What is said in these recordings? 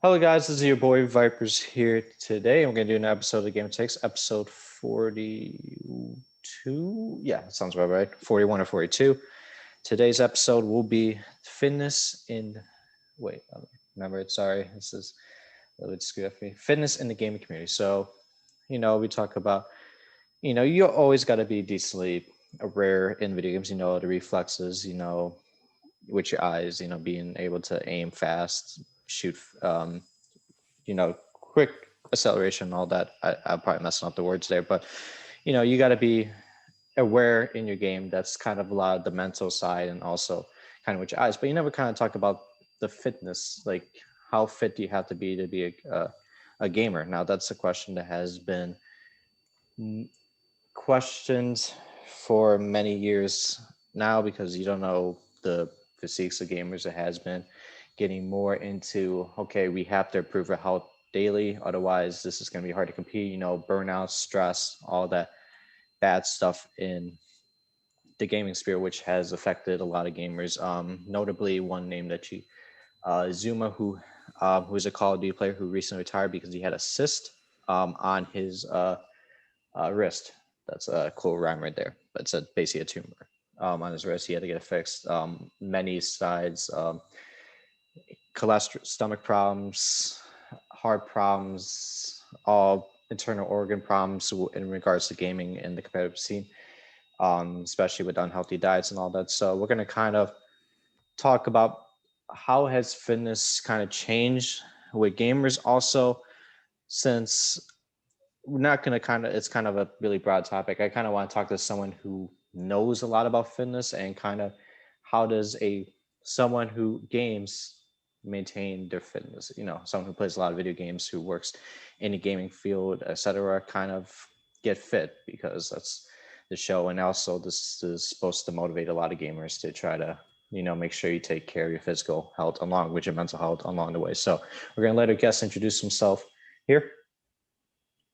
Hello guys, this is your boy Vipers here today. I'm going to do an episode of the Game Takes, episode 42. Yeah, that sounds about right. 41 or 42. Today's episode will be fitness in. Wait, remember it. Sorry, this is a little bit screwed up for me. Fitness in the gaming community. So, we talk about, you always got to be decently aware in video games. The reflexes. With your eyes. Being able to aim fast, shoot. Quick acceleration and all that. I'm probably messing up the words there, but you got to be aware in your game. That's kind of a lot of the mental side and also kind of with your eyes. But you never kind of talk about the fitness, like how fit do you have to be a gamer? Now that's a question that has been questioned for many years now because you don't know the physiques of gamers. It has been getting more into, okay, we have to improve our health daily, otherwise this is going to be hard to compete. Burnout, stress, all that bad stuff in the gaming sphere, which has affected a lot of gamers. Notably, one name that you, Zuma, who's a Call of Duty player who recently retired because he had a cyst on his wrist. That's a cool rhyme right there. But it's basically a tumor on his wrist. He had to get it fixed. Many sides, cholesterol, stomach problems, heart problems, all internal organ problems in regards to gaming in the competitive scene, especially with unhealthy diets and all that. So we're going to kind of talk about how has fitness kind of changed with gamers. Also, since we're not going to it's kind of a really broad topic. I kind of want to talk to someone who knows a lot about fitness and kind of how does someone who games maintain their fitness, someone who plays a lot of video games, who works in the gaming field, etc., kind of get fit, because that's the show. And also this is supposed to motivate a lot of gamers to try to, make sure you take care of your physical health along with your mental health along the way. So we're going to let our guest introduce himself here.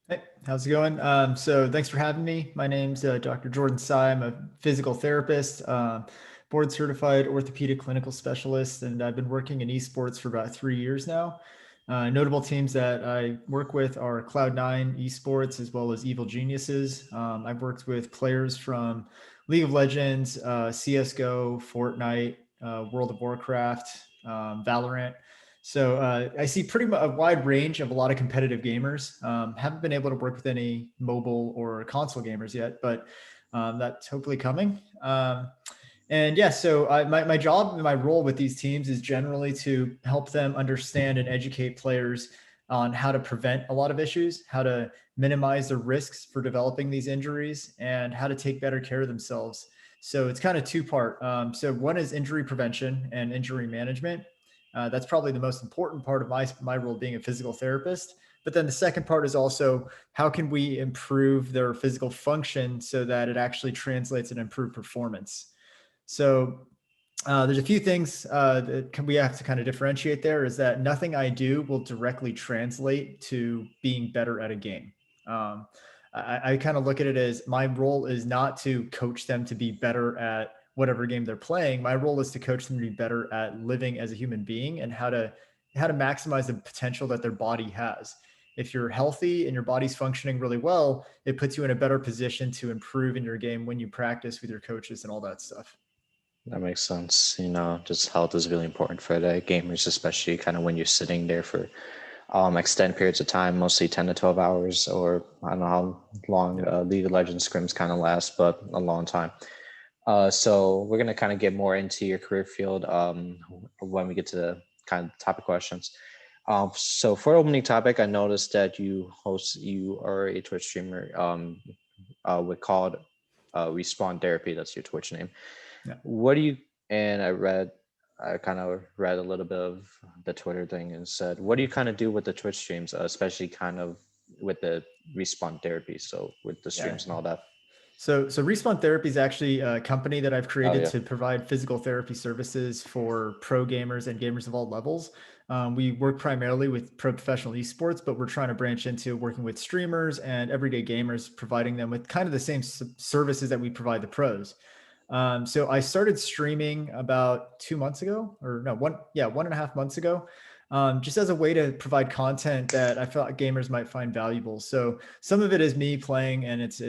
Hey, how's it going? So thanks for having me. My name's Dr. Jordan Sy. I'm a physical therapist, board certified orthopedic clinical specialist, and I've been working in esports for about 3 years now. Notable teams that I work with are Cloud9 Esports as well as Evil Geniuses. I've worked with players from League of Legends, CSGO, Fortnite, World of Warcraft, Valorant. So I see pretty much a wide range of a lot of competitive gamers. Haven't been able to work with any mobile or console gamers yet, but that's hopefully coming. And yeah, so my job and my role with these teams is generally to help them understand and educate players on how to prevent a lot of issues, how to minimize the risks for developing these injuries, and how to take better care of themselves. So it's kind of two-part. So one is injury prevention and injury management. That's probably the most important part of my role being a physical therapist. But then the second part is also how can we improve their physical function so that it actually translates in improved performance. So there's a few things that we have to kind of differentiate there, is that nothing I do will directly translate to being better at a game. I kind of look at it as my role is not to coach them to be better at whatever game they're playing. My role is to coach them to be better at living as a human being and how to maximize the potential that their body has. If you're healthy and your body's functioning really well, it puts you in a better position to improve in your game when you practice with your coaches and all that stuff. That makes sense. Just health is really important for the gamers, especially kind of when you're sitting there for extended periods of time, mostly 10 to 12 hours, or I don't know how long League of Legends scrims kind of last, but a long time. So we're going to kind of get more into your career field when we get to the kind of topic questions. So for opening topic, I noticed that you are a Twitch streamer with called Respawn Therapy. That's your Twitch name. Yeah. What do you, and I kind of read a little bit of the Twitter thing and said, what do you kind of do with the Twitch streams, especially kind of with the Respawn Therapy, so with the streams and all that? So Respawn Therapy is actually a company that I've created to provide physical therapy services for pro gamers and gamers of all levels. We work primarily with pro professional esports, but we're trying to branch into working with streamers and everyday gamers, providing them with kind of the same services that we provide the pros. So I started streaming about 2 months ago, or no, 1.5 months ago. just as a way to provide content that I felt gamers might find valuable. So some of it is me playing, and it's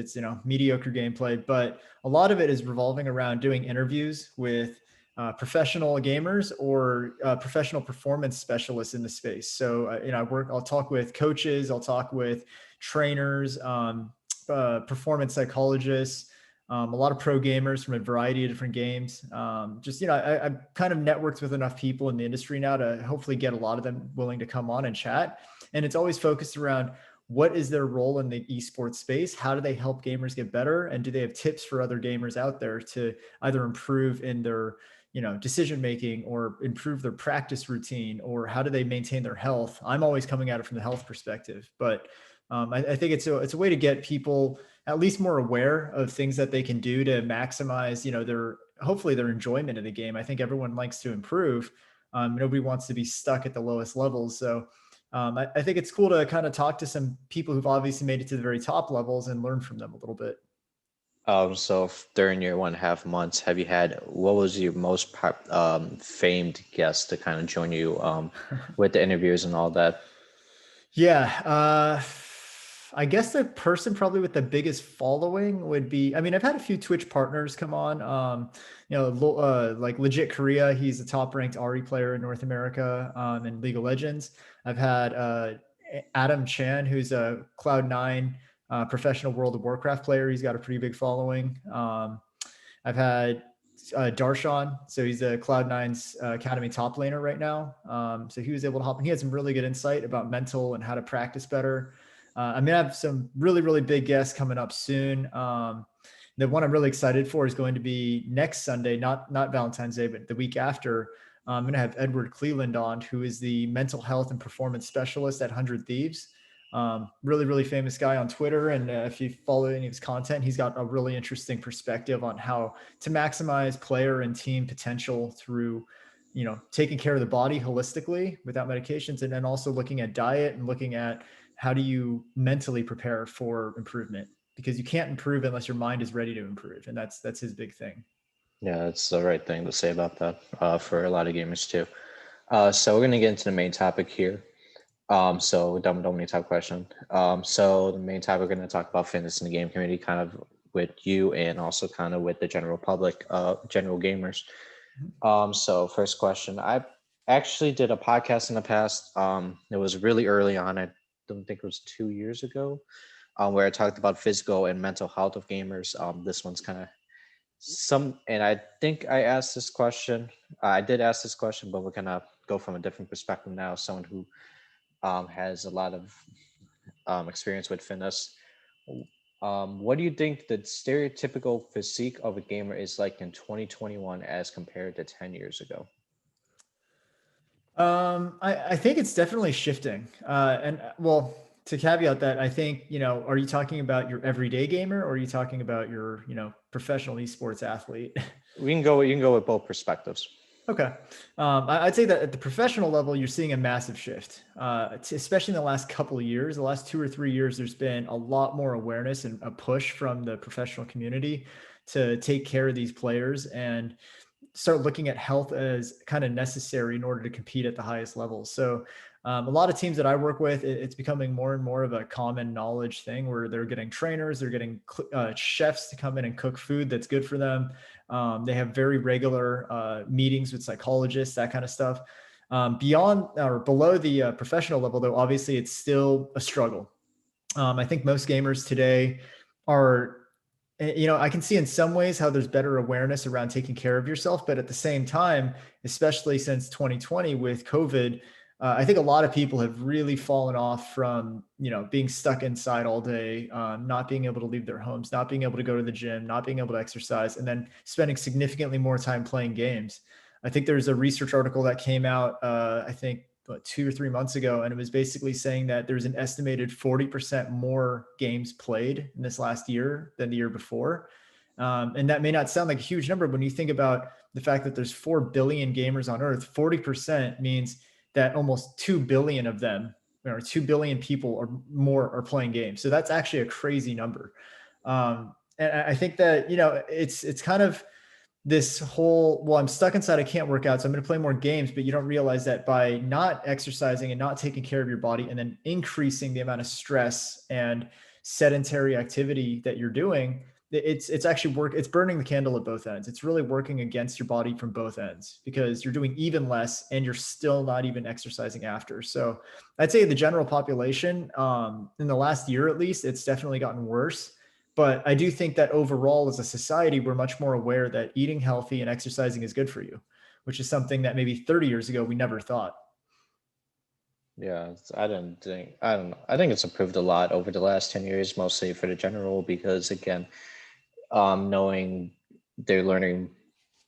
mediocre gameplay, but a lot of it is revolving around doing interviews with professional gamers or professional performance specialists in the space. So I'll talk with coaches, I'll talk with trainers, performance psychologists, a lot of pro gamers from a variety of different games. I've kind of networked with enough people in the industry now to hopefully get a lot of them willing to come on and chat. And it's always focused around what is their role in the esports space? How do they help gamers get better? And do they have tips for other gamers out there to either improve in their decision making or improve their practice routine, or how do they maintain their health? I'm always coming at it from the health perspective, but I think it's a way to get people at least more aware of things that they can do to maximize, their hopefully their enjoyment of the game. I think everyone likes to improve. Nobody wants to be stuck at the lowest levels. So I think it's cool to kind of talk to some people who've obviously made it to the very top levels and learn from them a little bit. During your 1.5 months, have you had what was your most famed guest to kind of join you with the interviews and all that? Yeah. I guess the person probably with the biggest following would be, I mean, I've had a few Twitch partners come on, like Legit Korea. He's a top ranked RE player in North America, in League of Legends. I've had, Adam Chan, who's a Cloud9, professional World of Warcraft player. He's got a pretty big following. I've had Darshan, so he's a Cloud9's Academy top laner right now. So he was able to help, and he had some really good insight about mental and how to practice better. I have some really, really big guests coming up soon. The one I'm really excited for is going to be next Sunday, not Valentine's Day, but the week after. I'm going to have Edward Cleland on, who is the mental health and performance specialist at 100 Thieves. Really, really famous guy on Twitter. And if you follow any of his content, he's got a really interesting perspective on how to maximize player and team potential through, taking care of the body holistically without medications. And then also looking at diet and looking at how do you mentally prepare for improvement, because you can't improve unless your mind is ready to improve. And that's his big thing. Yeah, that's the right thing to say about that for a lot of gamers too. So we're gonna get into the main topic here. So dummy type question. So the main topic we're gonna talk about fitness in the game community, kind of with you and also kind of with the general public, general gamers. So first question, I actually did a podcast in the past. It was really early on. I don't think it was 2 years ago, where I talked about physical and mental health of gamers. This one's kind of and I think I asked this question. I did ask this question, but we're gonna go from a different perspective now. Someone who has a lot of experience with fitness. What do you think the stereotypical physique of a gamer is like in 2021 as compared to 10 years ago? I think it's definitely shifting. Well, to caveat that, I think, are you talking about your everyday gamer, or are you talking about your, professional esports athlete? You can go with both perspectives. Okay. I'd say that at the professional level, you're seeing a massive shift, especially in the last couple of years. The last 2 or 3 years, there's been a lot more awareness and a push from the professional community to take care of these players and start looking at health as kind of necessary in order to compete at the highest levels. So a lot of teams that I work with, it's becoming more and more of a common knowledge thing where they're getting trainers, they're getting chefs to come in and cook food that's good for them. They have very regular meetings with psychologists, that kind of stuff. Beyond or below the professional level, though, obviously it's still a struggle. I think most gamers today are, I can see in some ways how there's better awareness around taking care of yourself, but at the same time, especially since 2020 with COVID, I think a lot of people have really fallen off from, being stuck inside all day, not being able to leave their homes, not being able to go to the gym, not being able to exercise, and then spending significantly more time playing games. I think there's a research article that came out, I think 2 or 3 months ago, and it was basically saying that there's an estimated 40% more games played in this last year than the year before. And that may not sound like a huge number, but when you think about the fact that there's 4 billion gamers on Earth, 40% means that almost 2 billion of them, or 2 billion people or more, are playing games. So that's actually a crazy number. And I think that, it's kind of, this whole, well, I'm stuck inside, I can't work out, so I'm going to play more games. But you don't realize that by not exercising and not taking care of your body and then increasing the amount of stress and sedentary activity that you're doing, it's actually it's burning the candle at both ends. It's really working against your body from both ends because you're doing even less and you're still not even exercising after. So I'd say the general population, in the last year at least, it's definitely gotten worse. But I do think that overall, as a society, we're much more aware that eating healthy and exercising is good for you, which is something that maybe 30 years ago we never thought. Yeah, I don't know. I think it's improved a lot over the last 10 years, mostly for the general, because again, knowing they're learning,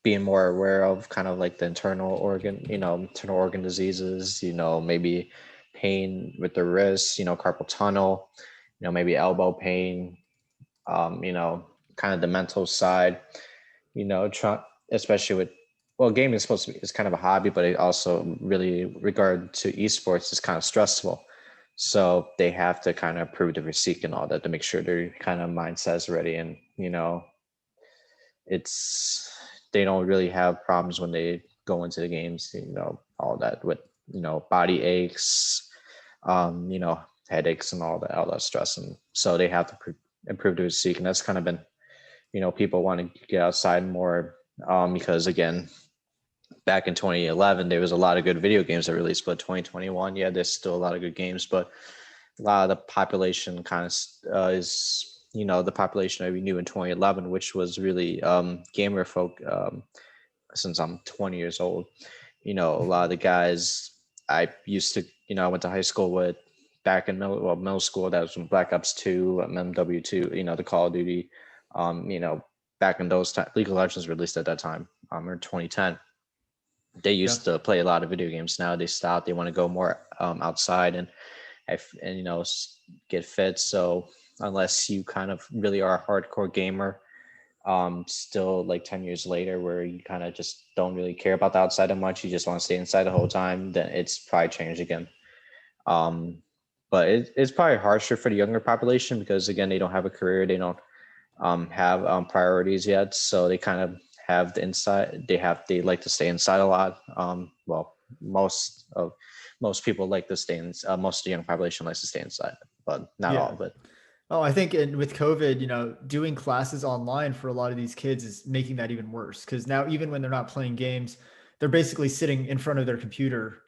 being more aware of kind of like the internal organ diseases, maybe pain with the wrist, carpal tunnel, maybe elbow pain, um, you know, kind of the mental side, especially with, well, gaming is supposed to be, it's kind of a hobby, but it also really regard to esports is kind of stressful. So they have to kind of prove the physique and all that to make sure their kind of mindset's ready. And, it's, they don't really have problems when they go into the games, all that with, body aches, headaches and all that stress. And so they have to improve their physique. And that's kind of been, people want to get outside more, because again, back in 2011, there was a lot of good video games that released, but 2021, yeah, there's still a lot of good games, but a lot of the population kind of is, the population that we knew in 2011, which was really gamer folk, since I'm 20 years old. A lot of the guys I used to, I went to high school with back in middle school, that was when Black Ops 2, MW2, the Call of Duty, um, you know, back in those times, League of Legends released at that time, in 2010. They Yeah. used to play a lot of video games. Now they stopped. They want to go more outside and get fit. So unless you kind of really are a hardcore gamer, still like 10 years later, where you kind of just don't really care about the outside that much, you just want to stay inside the whole time, then it's probably changed again. um, but it's probably harsher for the younger population because again, they don't have a career, they don't have priorities yet, so they kind of have the inside, they like to stay inside a lot. Well, most people like to stay in, most of the young population likes to stay inside, but not all Yeah. of it. Oh, I think with COVID, doing classes online for a lot of these kids is making that even worse because now, even when they're not playing games, they're basically sitting in front of their computer,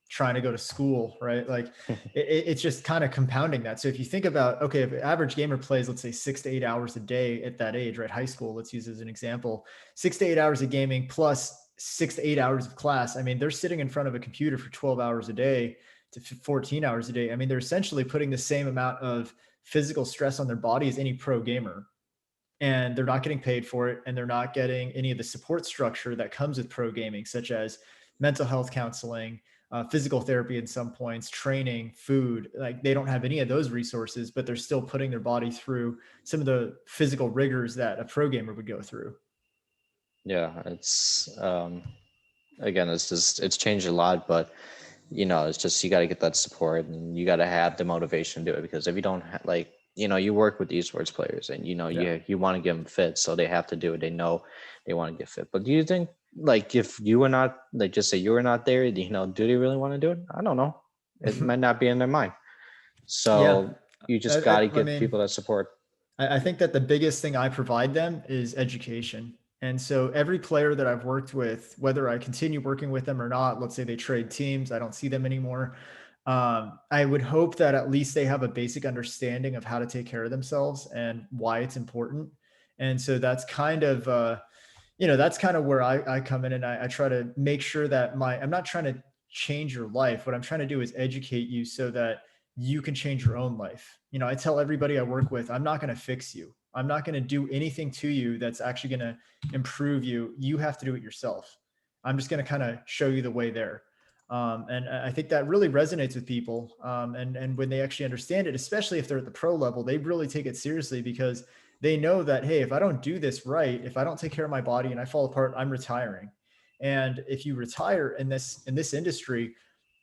trying to go to school, right? Like it's just kind of compounding that. So if you think about, okay, if an average gamer plays, let's say 6 to 8 hours a day at that age, right? High school, let's use as an example, 6 to 8 hours of gaming plus 6 to 8 hours of class. I mean, they're sitting in front of a computer for 12 hours a day to 14 hours a day. I mean, they're essentially putting the same amount of physical stress on their body as any pro gamer, and they're not getting paid for it, and they're not getting any of the support structure that comes with pro gaming, such as mental health counseling, physical therapy in some points, training, food. Like, they don't have any of those resources, but they're still putting their body through some of the physical rigors that a pro gamer would go through. Yeah, it's again, it's changed a lot, but it's just you got to get that support and you got to have the motivation to do it, because if you don't like, you work with esports players and Yeah. you want to get them fit, so they have to do it. They know they want to get fit. But do you think, like, if you were not, like, just say you were not there, do they really want to do it? I don't know. It might not be in their mind. Yeah. So you I, just got to I, I give mean, people that support. I think that the biggest thing I provide them is education. And so every player that I've worked with, whether I continue working with them or not, let's say they trade teams, I don't see them anymore. I would hope that at least they have a basic understanding of how to take care of themselves and why it's important. And so that's kind of where I come in, and I try to make sure that I'm not trying to change your life. What I'm trying to do is educate you so that you can change your own life. I tell everybody I work with, I'm not going to fix you. I'm not going to do anything to you that's actually going to improve you. You have to do it yourself. I'm just going to kind of show you the way there. And I think that really resonates with people. And when they actually understand it, especially if they're at the pro level, they really take it seriously because they know that, hey, if I don't do this right, if I don't take care of my body and I fall apart, I'm retiring. And if you retire in this industry,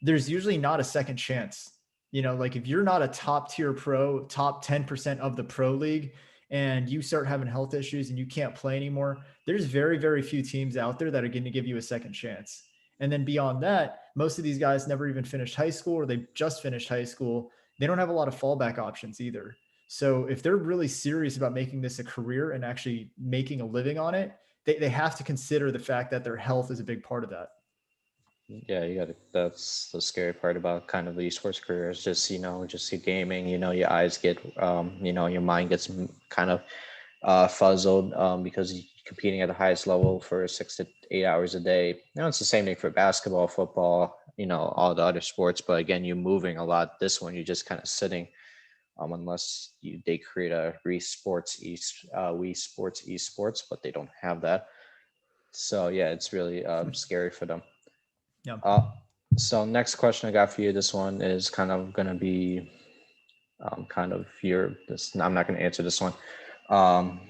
there's usually not a second chance. Like, if you're not a top tier pro, top 10% of the pro league, and you start having health issues and you can't play anymore, there's very, very few teams out there that are going to give you a second chance. And then beyond that, most of these guys never even finished high school, or they just finished high school. They don't have a lot of fallback options either. So if they're really serious about making this a career and actually making a living on it, they have to consider the fact that their health is a big part of that. Yeah, you got to. That's the scary part about kind of the esports careers. Just just see gaming. Your eyes get, your mind gets kind of fuzzled because you're competing at the highest level for 6 to 8 hours a day. It's the same thing for basketball, football, all the other sports. But again, you're moving a lot. This one, you're just kind of sitting, unless they create a Wii Sports esports, but they don't have that. So yeah, it's really scary for them. Yeah. Uh, so next question I got for you. This one is kind of going to be kind of your. This I'm not going to answer this one. Um,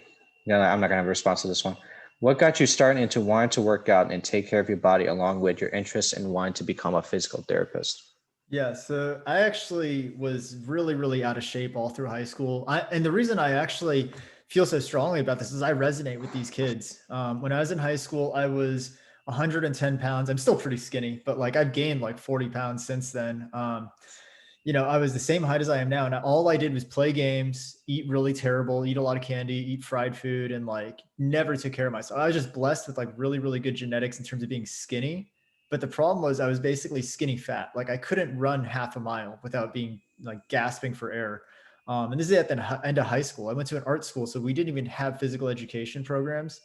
yeah, I'm not going to have a response to this one. What got you started into wanting to work out and take care of your body, along with your interest in wanting to become a physical therapist? Yeah, so I actually was really, really out of shape all through high school. And the reason I actually feel so strongly about this is I resonate with these kids. When I was in high school, I was 110 pounds. I'm still pretty skinny, but like I've gained like 40 pounds since then. I was the same height as I am now. And all I did was play games, eat really terrible, eat a lot of candy, eat fried food, and like never took care of myself. I was just blessed with like really, really good genetics in terms of being skinny. But the problem was I was basically skinny fat. Like I couldn't run half a mile without being like gasping for air. And this is at the end of high school. I went to an art school, so we didn't even have physical education programs.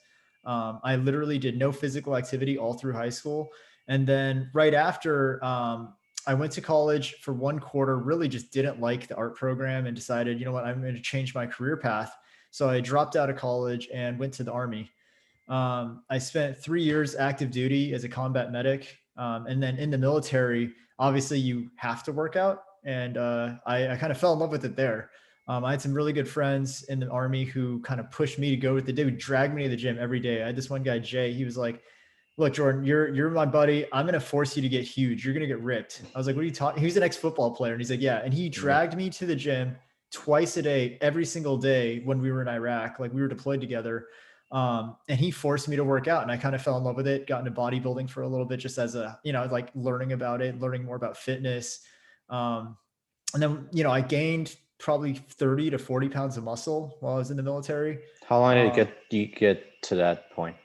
I literally did no physical activity all through high school. And then right after, I went to college for 1 quarter, really just didn't like the art program and decided, you know what, I'm going to change my career path. So I dropped out of college and went to the Army. I spent 3 years active duty as a combat medic. And then in the military, obviously you have to work out. And I kind of fell in love with it there. I had some really good friends in the Army who kind of pushed me to go with the, they would drag me to the gym every day. I had this one guy, Jay, he was like, look, Jordan, you're my buddy. I'm gonna force you to get huge. You're gonna get ripped. I was like, what are you talking? He was an ex-football player, and he's like, yeah. And he Yeah. dragged me to the gym twice a day, every single day when we were in Iraq. Like we were deployed together. And he forced me to work out, and I kind of fell in love with it. Got into bodybuilding for a little bit, just as a, like learning about it, learning more about fitness. Um, and then, I gained probably 30 to 40 pounds of muscle while I was in the military. How long did it Um, get you get to that point?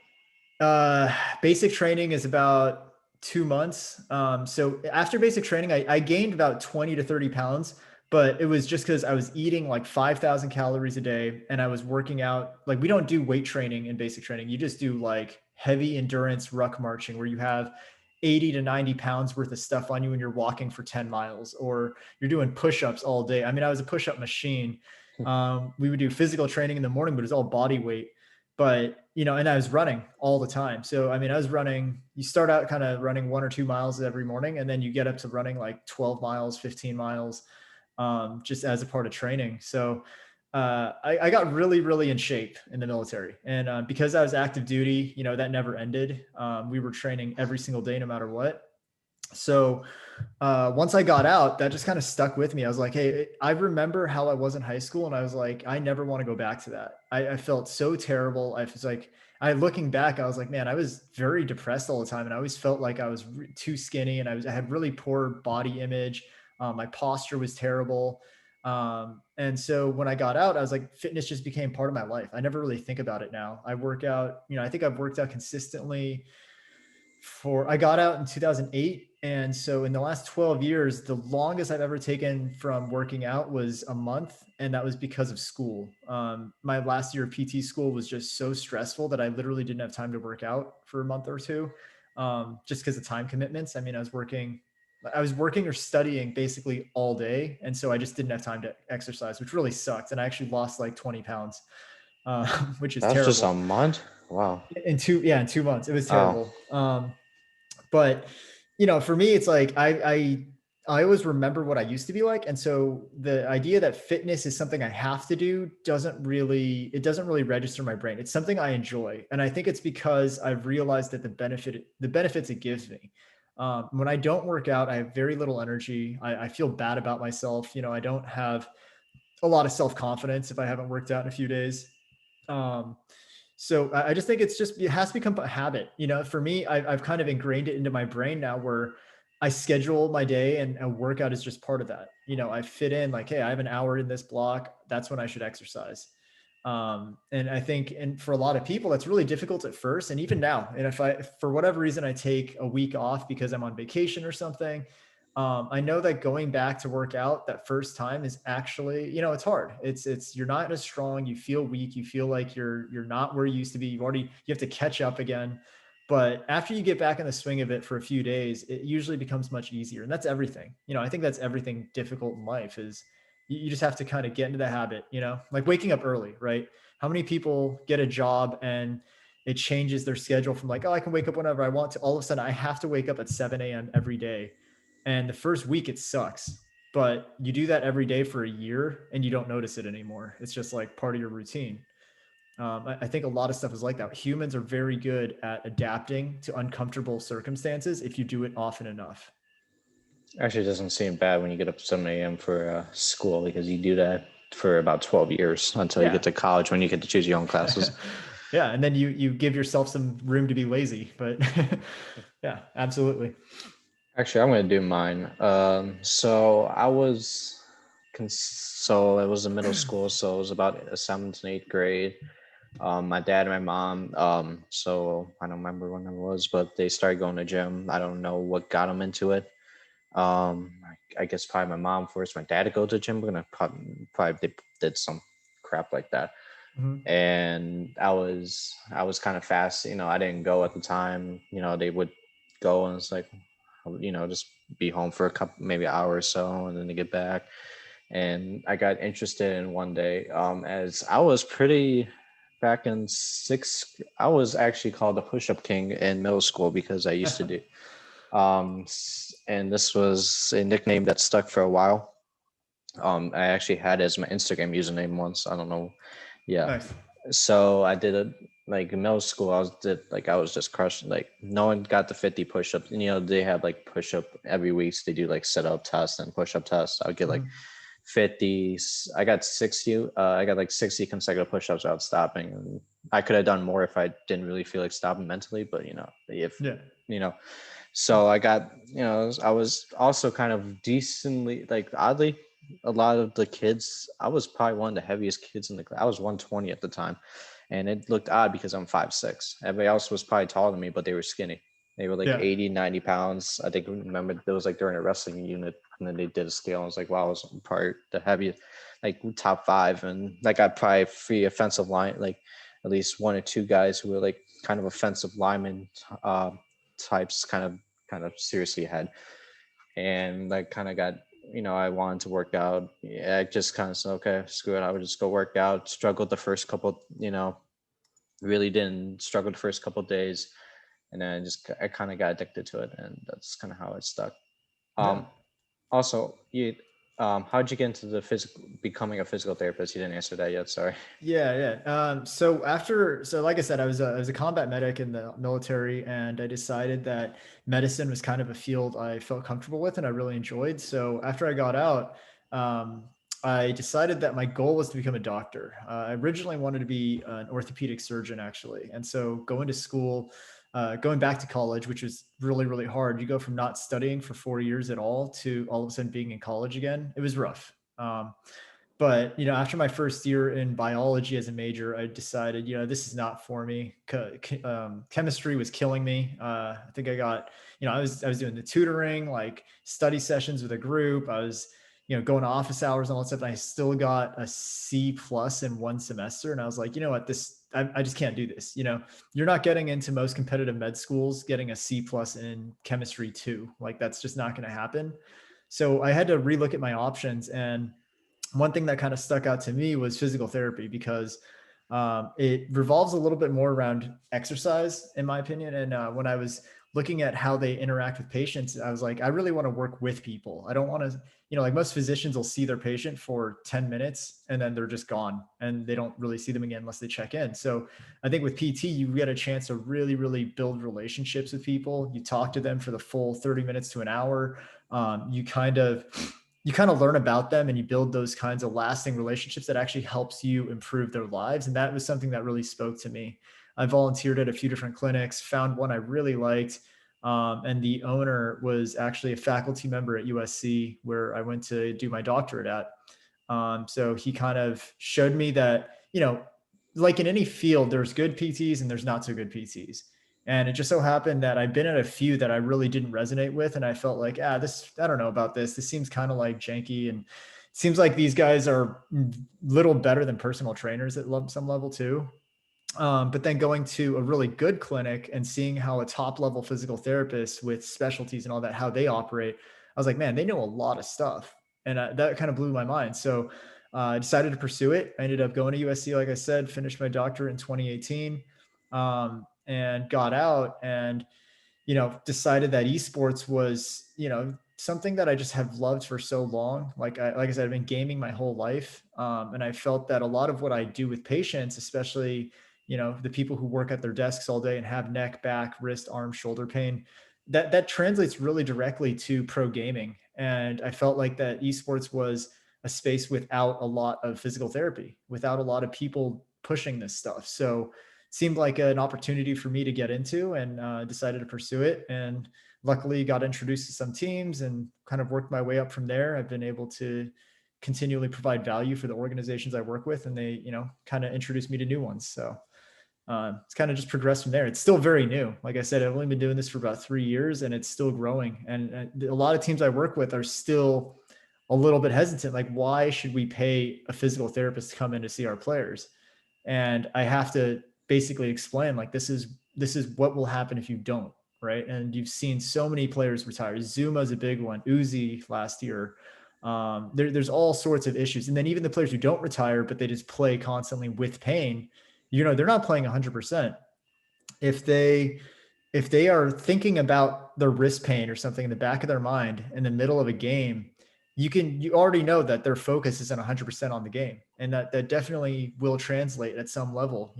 Basic training is about 2 months. So after basic training, I gained about 20 to 30 pounds, but it was just because I was eating like 5,000 calories a day and I was working out. Like we don't do weight training in basic training. You just do like heavy endurance ruck marching where you have 80 to 90 pounds worth of stuff on you and you're walking for 10 miles, or you're doing push-ups all day. I mean, I was a push-up machine. We would do physical training in the morning, but it's all body weight. But and I was running all the time. So I mean, I was running. You start out kind of running 1 or 2 miles every morning, and then you get up to running like 12 miles, 15 miles, just as a part of training. So I got really, really in shape in the military, and because I was active duty, that never ended. We were training every single day, no matter what. So once I got out, that just kind of stuck with me. I was like, hey, I remember how I was in high school, and I was like, I never want to go back to that. I felt so terrible. I was like, looking back, I was like, man, I was very depressed all the time, and I always felt like I was too skinny, and I had really poor body image. My posture was terrible. And so when I got out, I was like, fitness just became part of my life. I never really think about it now. I work out, I think I've worked out consistently I got out in 2008. And so in the last 12 years, the longest I've ever taken from working out was a month. And that was because of school. My last year of PT school was just so stressful that I literally didn't have time to work out for a month or two, just because of time commitments. I mean, I was working or studying basically all day. And so I just didn't have time to exercise, which really sucked. And I actually lost like 20 pounds, which is That's just a terrible. month. Wow. In 2 months, it was Oh, terrible. But for me, it's like I always remember what I used to be like, and so the idea that fitness is something I have to do doesn't really register in my brain. It's something I enjoy, and I think it's because I've realized that the benefits it gives me. When I don't work out, I have very little energy. I feel bad about myself. I don't have a lot of self-confidence if I haven't worked out in a few days. Um, so I just think it has to become a habit. For me, I've kind of ingrained it into my brain now where I schedule my day and a workout is just part of that. I fit in like, hey, I have an hour in this block. That's when I should exercise. And I think, and for a lot of people, that's really difficult at first. And even now, and if for whatever reason, I take a week off because I'm on vacation or something, I know that going back to work out that first time is actually, it's hard. You're not as strong. You feel weak. You feel like you're not where you used to be. You have to catch up again. But after you get back in the swing of it for a few days, it usually becomes much easier. And that's everything. I think that's everything difficult in life is you just have to kind of get into the habit, like waking up early, right? How many people get a job and it changes their schedule from like, oh, I can wake up whenever I want to all of a sudden I have to wake up at 7 a.m. every day. And the first week it sucks, but you do that every day for a year and you don't notice it anymore. It's just like part of your routine. I think a lot of stuff is like that. Humans are very good at adapting to uncomfortable circumstances if you do it often enough. Actually, it doesn't seem bad when you get up at 7 a.m. for school because you do that for about 12 years until you Yeah. get to college when you get to choose your own classes. Yeah. And then you give yourself some room to be lazy, but yeah, absolutely. Actually, I'm going to do mine. So it was in middle school, so it was about a seventh and eighth grade. My dad and my mom, so I don't remember when it was, but they started going to gym. I don't know what got them into it. I guess probably my mom forced my dad to go to the gym. We're gonna probably they did some crap like that. Mhm. And I was kind of fast. I didn't go at the time. They would go and it's like, just be home for a couple maybe hour or so, and then they get back. And I got interested in one day, as I was pretty back in sixth. I was actually called the push-up king in middle school because I used to do. And this was a nickname that stuck for a while. I actually had it as my Instagram username once. I don't know. Yeah. Nice. So I did it like in middle school. I was just crushing. Like no one got the 50 push-ups. They have like push-up every week. So they do like sit-up tests and push-up tests. I would get like Mhm. 50. I got 60. I got like 60 consecutive push-ups without stopping. And I could have done more if I didn't really feel like stopping mentally. But if Yeah. you know, so I got, I was also kind of decently, like oddly, a lot of the kids, I was probably one of the heaviest kids in the class. I was 120 at the time. And it looked odd because I'm 5'6". Everybody else was probably taller than me, but they were skinny. They were like Yeah. 80, 90 pounds. I think, remember, there was like during a wrestling unit, and then they did a scale. And I was like, wow, I was probably the heaviest, like top five. And like I probably free offensive line, like at least one or two guys who were like kind of offensive linemen types kind of seriously ahead. And I kind of got, I wanted to work out. Yeah, I just kind of said, okay, screw it. I would just go work out. Struggled the first couple, really didn't struggle the first couple of days. And then I kind of got addicted to it. And that's kind of how it stuck. Yeah. Um, Also, how'd you get into the becoming a physical therapist? You didn't answer that yet. Sorry. Yeah, yeah. So like I said, I was a combat medic in the military, and I decided that medicine was kind of a field I felt comfortable with and I really enjoyed. So after I got out, um, I decided that my goal was to become a doctor. I originally wanted to be an orthopedic surgeon, actually, and so going to school. Going back to college, which was really, really hard. You go from not studying for 4 years at all to all of a sudden being in college again. It was rough. But after my first year in biology as a major, I decided this is not for me. Chemistry was killing me. I think I got I was doing the tutoring, like study sessions with a group. I was going to office hours and all that stuff, and I still got a C+ in one semester. And I was like, you know what, I just can't do this. You're not getting into most competitive med schools getting a C+ in chemistry too. Like that's just not going to happen. So I had to relook at my options. And one thing that kind of stuck out to me was physical therapy because it revolves a little bit more around exercise, in my opinion. And when I was looking at how they interact with patients, I was like, I really want to work with people. I don't want to, like most physicians will see their patient for 10 minutes and then they're just gone and they don't really see them again unless they check in. So I think with PT, you get a chance to really, really build relationships with people. You talk to them for the full 30 minutes to an hour. You kind of you kind of learn about them and you build those kinds of lasting relationships that actually helps you improve their lives. And that was something that really spoke to me. I volunteered at a few different clinics, found one I really liked. And the owner was actually a faculty member at USC, where I went to do my doctorate at. So he kind of showed me that, like in any field, there's good PTs and there's not so good PTs. And it just so happened that I've been at a few that I really didn't resonate with. And I felt like, I don't know about this. This seems kind of like janky. And it seems like these guys are little better than personal trainers at some level too. But then going to a really good clinic and seeing how a top level physical therapist with specialties and all that, how they operate, I was like, man, they know a lot of stuff. And that kind of blew my mind. So I decided to pursue it. I ended up going to USC, like I said, finished my doctorate in 2018, and got out and, decided that esports was, something that I just have loved for so long. Like I said, I've been gaming my whole life. And I felt that a lot of what I do with patients, especially, the people who work at their desks all day and have neck, back, wrist, arm, shoulder pain, that translates really directly to pro gaming. And I felt like that esports was a space without a lot of physical therapy, without a lot of people pushing this stuff. So it seemed like an opportunity for me to get into, and decided to pursue it. And luckily got introduced to some teams and kind of worked my way up from there. I've been able to continually provide value for the organizations I work with, and they, kind of introduced me to new ones. So it's kind of just progressed from there. It's still very new. Like I said, I've only been doing this for about 3 years and it's still growing. And a lot of teams I work with are still a little bit hesitant. Like, why should we pay a physical therapist to come in to see our players? And I have to basically explain, like, this is what will happen if you don't, right? And you've seen so many players retire. Zuma's a big one. Uzi last year. There's all sorts of issues. And then even the players who don't retire, but they just play constantly with pain, they're not playing 100%. If they are thinking about their wrist pain or something in the back of their mind in the middle of a game, you already know that their focus isn't 100% on the game, and that definitely will translate at some level.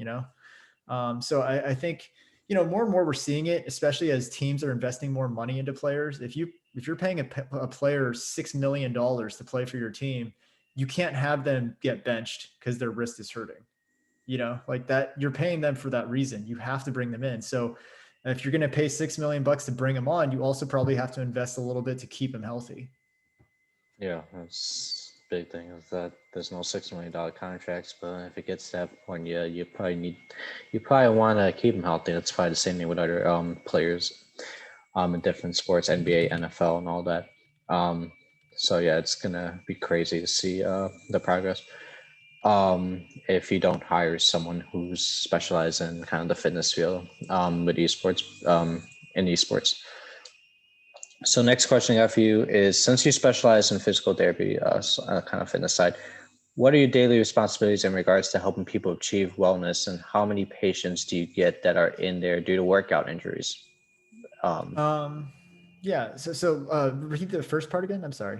So I think, more and more we're seeing it, especially as teams are investing more money into players. If you're paying a player $6 million to play for your team, you can't have them get benched because their wrist is hurting. Like that, you're paying them for that reason. You have to bring them in. So if you're going to pay $6 million to bring them on, you also probably have to invest a little bit to keep them healthy. Yeah, that's the big thing is that there's no $6 million contracts, but if it gets to that point, yeah, you probably want to keep them healthy. That's probably the same thing with other players, in different sports, NBA, NFL, and all that. So yeah, it's gonna be crazy to see the progress. If you don't hire someone who's specialized in kind of the fitness field, with esports, in esports. So next question I got for you is, since you specialize in physical therapy, kind of fitness side, what are your daily responsibilities in regards to helping people achieve wellness, and how many patients do you get that are in there due to workout injuries? Um, Um, yeah. So repeat the first part again. I'm sorry.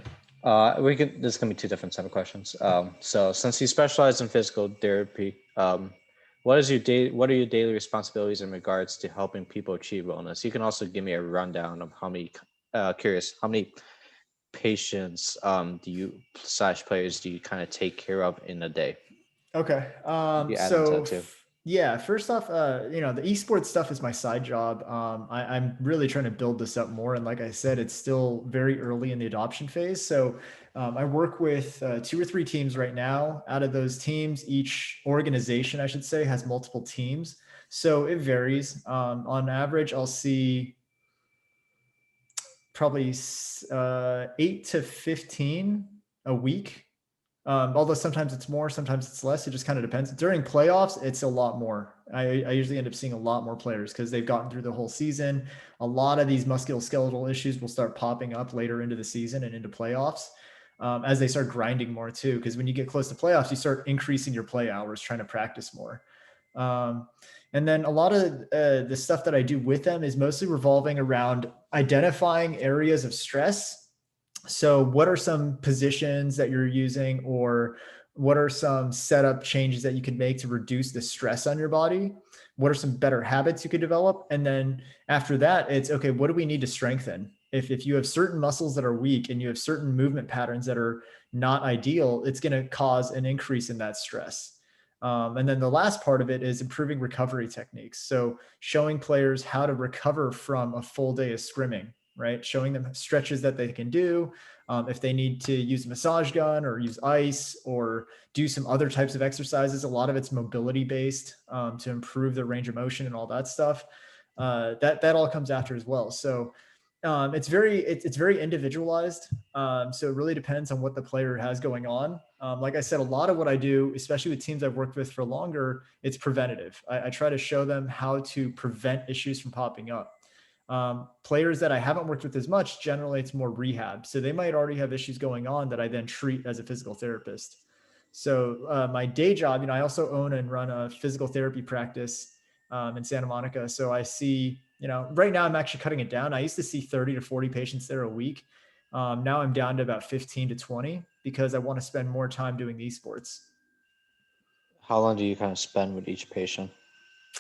we could. This is gonna be two different set of questions. So since you specialize in physical therapy, what are your daily responsibilities in regards to helping people achieve wellness? You can also give me a rundown of how many. Curious, how many patients do you slash players do you kind of take care of in a day? Okay. You add on to that too. Yeah, first off, the esports stuff is my side job. I'm really trying to build this up more. And like I said, it's still very early in the adoption phase. So I work with 2 or 3 teams right now. Out of those teams, each organization, I should say, has multiple teams. So it varies. On average, I'll see probably 8 to 15 a week. Although sometimes it's more, sometimes it's less. It just kind of depends. During playoffs, it's a lot more. I usually end up seeing a lot more players because they've gotten through the whole season. A lot of these musculoskeletal issues will start popping up later into the season and into playoffs, as they start grinding more too. Because when you get close to playoffs, you start increasing your play hours, trying to practice more. Um, and then a lot of the stuff that I do with them is mostly revolving around identifying areas of stress. So what are some positions that you're using, or what are some setup changes that you could make to reduce the stress on your body? What are some better habits you could develop? And then after that, it's okay, what do we need to strengthen? If you have certain muscles that are weak and you have certain movement patterns that are not ideal, it's going to cause an increase in that stress. And then the last part of it is improving recovery techniques. So showing players how to recover from a full day of scrimming, right? Showing them stretches that they can do. If they need to use a massage gun or use ice or do some other types of exercises, a lot of it's mobility based to improve their range of motion and all that stuff. That all comes after as well. So it's very individualized. So it really depends on what the player has going on. Like I said, a lot of what I do, especially with teams I've worked with for longer, it's preventative. I try to show them how to prevent issues from popping up. Players that I haven't worked with as much, generally it's more rehab. So they might already have issues going on that I then treat as a physical therapist. So my day job, I also own and run a physical therapy practice in Santa Monica. So I see, right now I'm actually cutting it down. I used to see 30 to 40 patients there a week. Now I'm down to about 15 to 20 because I want to spend more time doing these sports. How long do you kind of spend with each patient?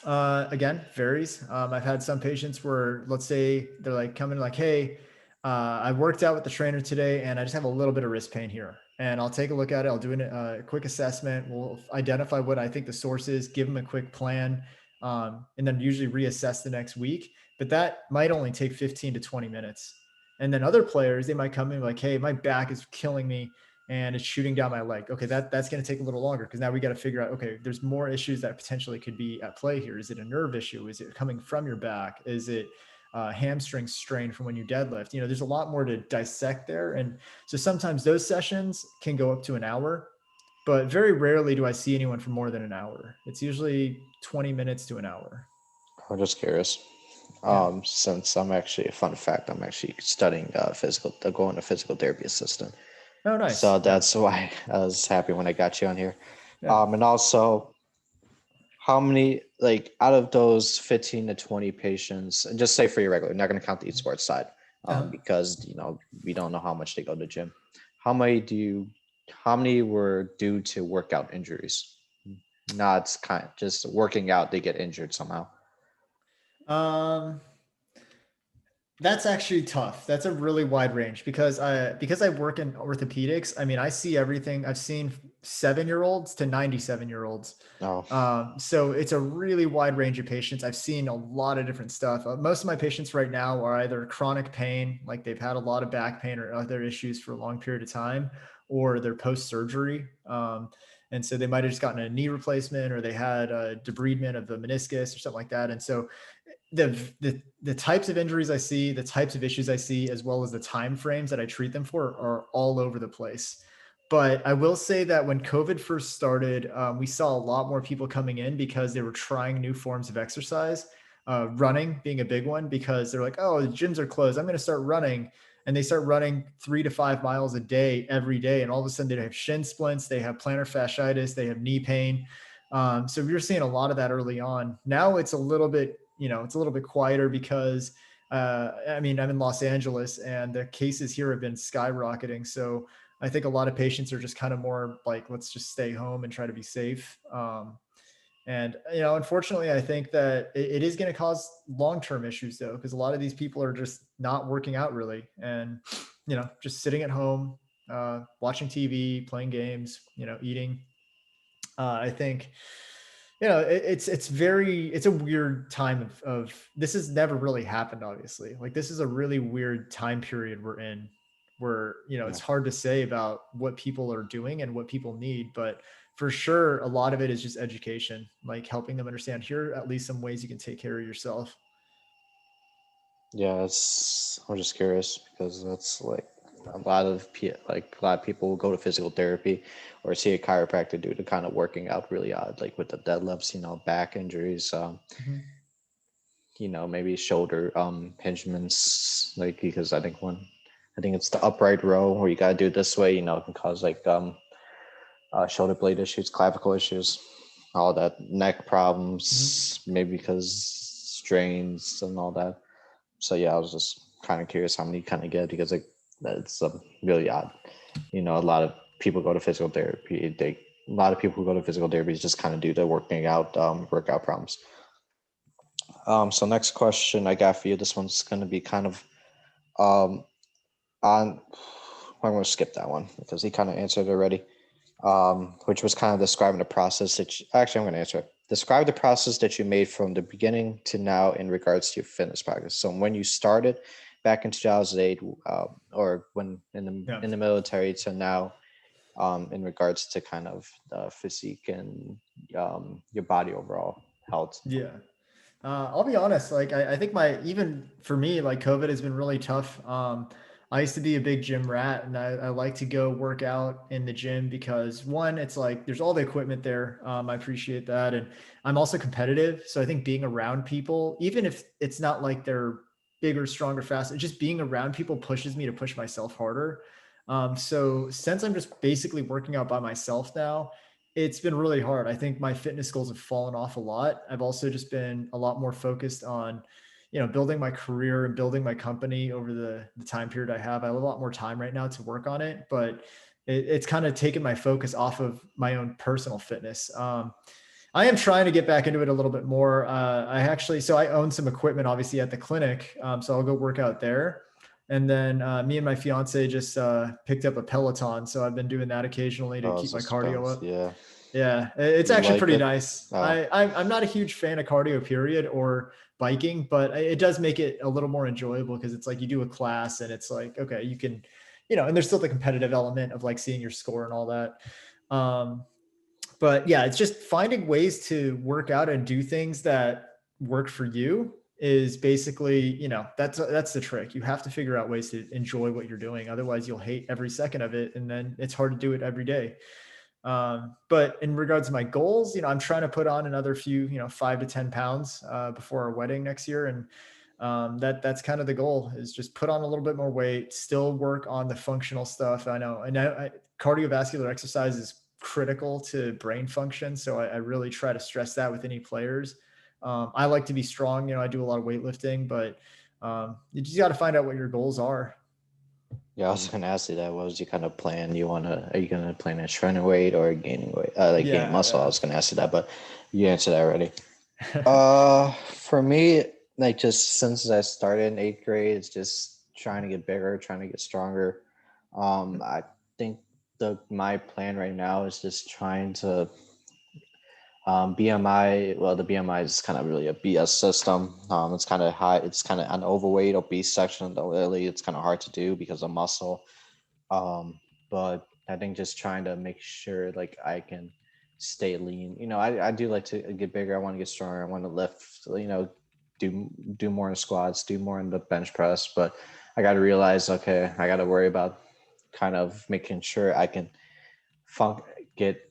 Again, varies. I've had some patients where, let's say, they're like coming like, "Hey, I worked out with the trainer today, and I just have a little bit of wrist pain here." And I'll take a look at it. I'll do a quick assessment. We'll identify what I think the source is, give them a quick plan, and then usually reassess the next week. But that might only take 15 to 20 minutes. And then other players, they might come in like, "Hey, my back is killing me and it's shooting down my leg." Okay, that's going to take a little longer because now we got to figure out, okay, there's more issues that potentially could be at play here. Is it a nerve issue? Is it coming from your back? Is it hamstring strain from when you deadlift? There's a lot more to dissect there. And so sometimes those sessions can go up to an hour, but very rarely do I see anyone for more than an hour. It's usually 20 minutes to an hour. I'm just curious. Yeah. Since I'm actually, a fun fact, I'm actually studying going to physical therapy assistant. Oh, So nice. Yeah. that's why I was happy when I got you on here. Yeah. And also, how many, like, out of those 15 to 20 patients, and just say for your regular, not going to count the esports side, Uh-huh. because we don't know how much they go to gym. How many do you? How many were due to workout injuries? Not kind, just working out, they get injured somehow. Um, That's actually tough. That's a really wide range because I work in orthopedics. I mean, I see everything. I've seen 7-year-olds to 97-year-olds. Oh, So it's a really wide range of patients. I've seen a lot of different stuff. Most of my patients right now are either chronic pain, like they've had a lot of back pain or other issues for a long period of time, or they're post surgery. And so they might have just gotten a knee replacement or they had a debridement of the meniscus or something like that. And so the types of injuries I see, the types of issues I see, as well as the time frames that I treat them for are all over the place. But I will say that when COVID first started, we saw a lot more people coming in because they were trying new forms of exercise. Running being a big one because they're like, "Oh, the gyms are closed. I'm going to start running." And they start running 3 to 5 miles a day every day. And all of a sudden they have shin splints, they have plantar fasciitis, they have knee pain. So we were seeing a lot of that early on. Now it's a little bit, it's a little bit quieter because I mean, I'm in Los Angeles and the cases here have been skyrocketing. So I think a lot of patients are just kind of more like, let's just stay home and try to be safe. And unfortunately, I think that it is going to cause long-term issues though, because a lot of these people are just not working out really, and just sitting at home, watching TV, playing games, eating. I think it's a weird time of this has never really happened, obviously. Like this is a really weird time period we're in where yeah. it's hard to say about what people are doing and what people need, but for sure a lot of it is just education, like helping them understand here are at least some ways you can take care of yourself. Yeah, I'm just curious because that's like a lot of people will go to physical therapy or see a chiropractor due to kind of working out really odd, like with the deadlifts, back injuries, Mhm. maybe shoulder impingements, like because I think it's the upright row where you gotta do it this way, it can cause like shoulder blade issues, clavicle issues, all that, neck Mhm. problems, maybe because strains and all that. So yeah, I was just kind of curious how many you kind of get because like that's really odd. A lot of people go to physical therapy. A lot of people who go to physical therapy is just kind of due to working out, workout problems. So next question I got for you. This one's going to be kind of Um, on I'm going to skip that one because he kind of answered already. Which was kind of describing the process that actually I'm going to answer it. Describe the process that you made from the beginning to now in regards to your fitness practice. So when you started back in 2008, or when Yeah. in the military to now, in regards to kind of the physique and your body overall health. Yeah. I'll be honest, like I think even for me, like COVID has been really tough. I used to be a big gym rat and I like to go work out in the gym because one, it's like there's all the equipment there. I appreciate that. And I'm also competitive. So I think being around people, even if it's not like they're bigger, stronger, faster, just being around people pushes me to push myself harder. So since I'm just basically working out by myself now, it's been really hard. I think my fitness goals have fallen off a lot. I've also just been a lot more focused on, building my career and building my company over the time period I have. I have a lot more time right now to work on it, but it's kind of taken my focus off of my own personal fitness. I am trying to get back into it a little bit more. So I own some equipment obviously at the clinic. So I'll go work out there. And then me and my fiance just picked up a Peloton. So I've been doing that occasionally to Oh, keep it's my just cardio up. yeah. Yeah, it's You actually like pretty it? nice. Oh, I'm not a huge fan of cardio period or biking, but it does make it a little more enjoyable because it's like you do a class and it's like, okay, you can, and there's still the competitive element of like seeing your score and all that. Um, but yeah, it's just finding ways to work out and do things that work for you is basically, that's the trick. You have to figure out ways to enjoy what you're doing. Otherwise you'll hate every second of it. And then it's hard to do it every day. But in regards to my goals, I'm trying to put on another few, 5 to 10 pounds before our wedding next year. And that's kind of the goal is just put on a little bit more weight, still work on the functional stuff. I know cardiovascular exercise is critical to brain function. So I really try to stress that with any players. I like to be strong. I do a lot of weightlifting, but you just got to find out what your goals are. yeah. I was gonna ask you that. What was your kind of plan? Are you gonna plan on shredding weight or gaining weight? Like gaining muscle. I Yeah. was gonna ask you that, but you answered that already. Yeah. For me, like just since I started in eighth grade, it's just trying to get bigger, trying to get stronger. I think my plan right now is just trying to BMI. Well, the BMI is kind of really a BS system. It's kind of high. It's kind of an overweight, obese section. Though really, it's kind of hard to do because of muscle. But I think just trying to make sure like I can stay lean. I do like to get bigger. I want to get stronger. I want to lift. Do more in squats, do more in the bench press. But I got to realize, okay, I got to worry about kind of making sure I can funk get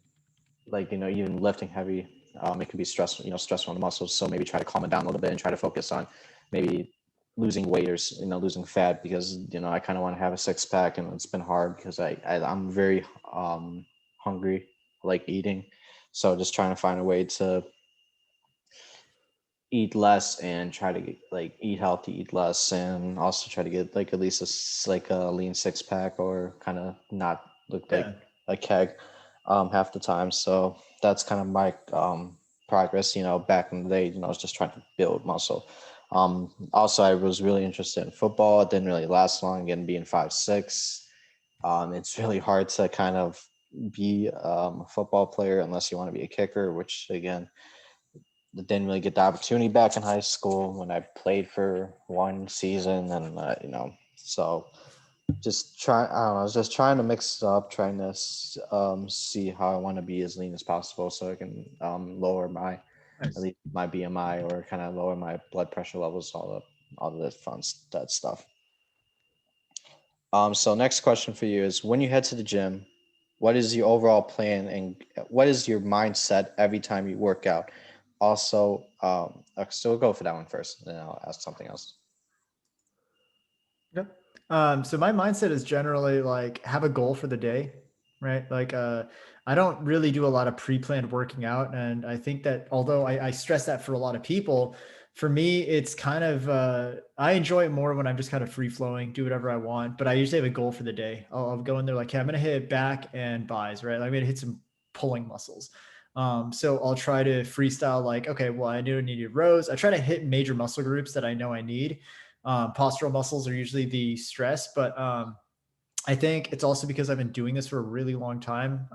even lifting heavy. It can be stressful, stressful on the muscles. So maybe try to calm it down a little bit and try to focus on maybe losing weight or losing fat because I kind of want to have a six pack and it's been hard because I'm very hungry, like eating. So just trying to find a way to eat less and try to get, like eat healthy, eat less, and also try to get like at least like a lean six pack or kind of not look like Yeah. a keg half the time. So that's kind of my progress. Back in the day, I was just trying to build muscle. Also, I was really interested in football. It didn't really last long. Again, being 5'6", it's really hard to kind of be a football player unless you want to be a kicker, which again didn't really get the opportunity back in high school when I played for one season, and so just try. I don't know. I was just trying to mix it up, trying to see how I want to be as lean as possible, so I can lower my at Nice. least my BMI or kind of lower my blood pressure levels, all of that that stuff. So next question for you is: when you head to the gym, what is your overall plan and what is your mindset every time you work out? Also, so we'll go for that one first, and then I'll ask something else. Yep. So my mindset is generally like have a goal for the day, right? Like I don't really do a lot of pre-planned working out. And I think that although I stress that for a lot of people, for me, it's kind of I enjoy it more when I'm just kind of free flowing, do whatever I want. But I usually have a goal for the day. I'll go in there like, hey, I'm gonna hit back and buys, right? Like, I'm gonna hit some pulling muscles. So I'll try to freestyle like, okay, well, I need rows. I try to hit major muscle groups that I know I need. Postural muscles are usually the stress, but I think it's also because I've been doing this for a really long time.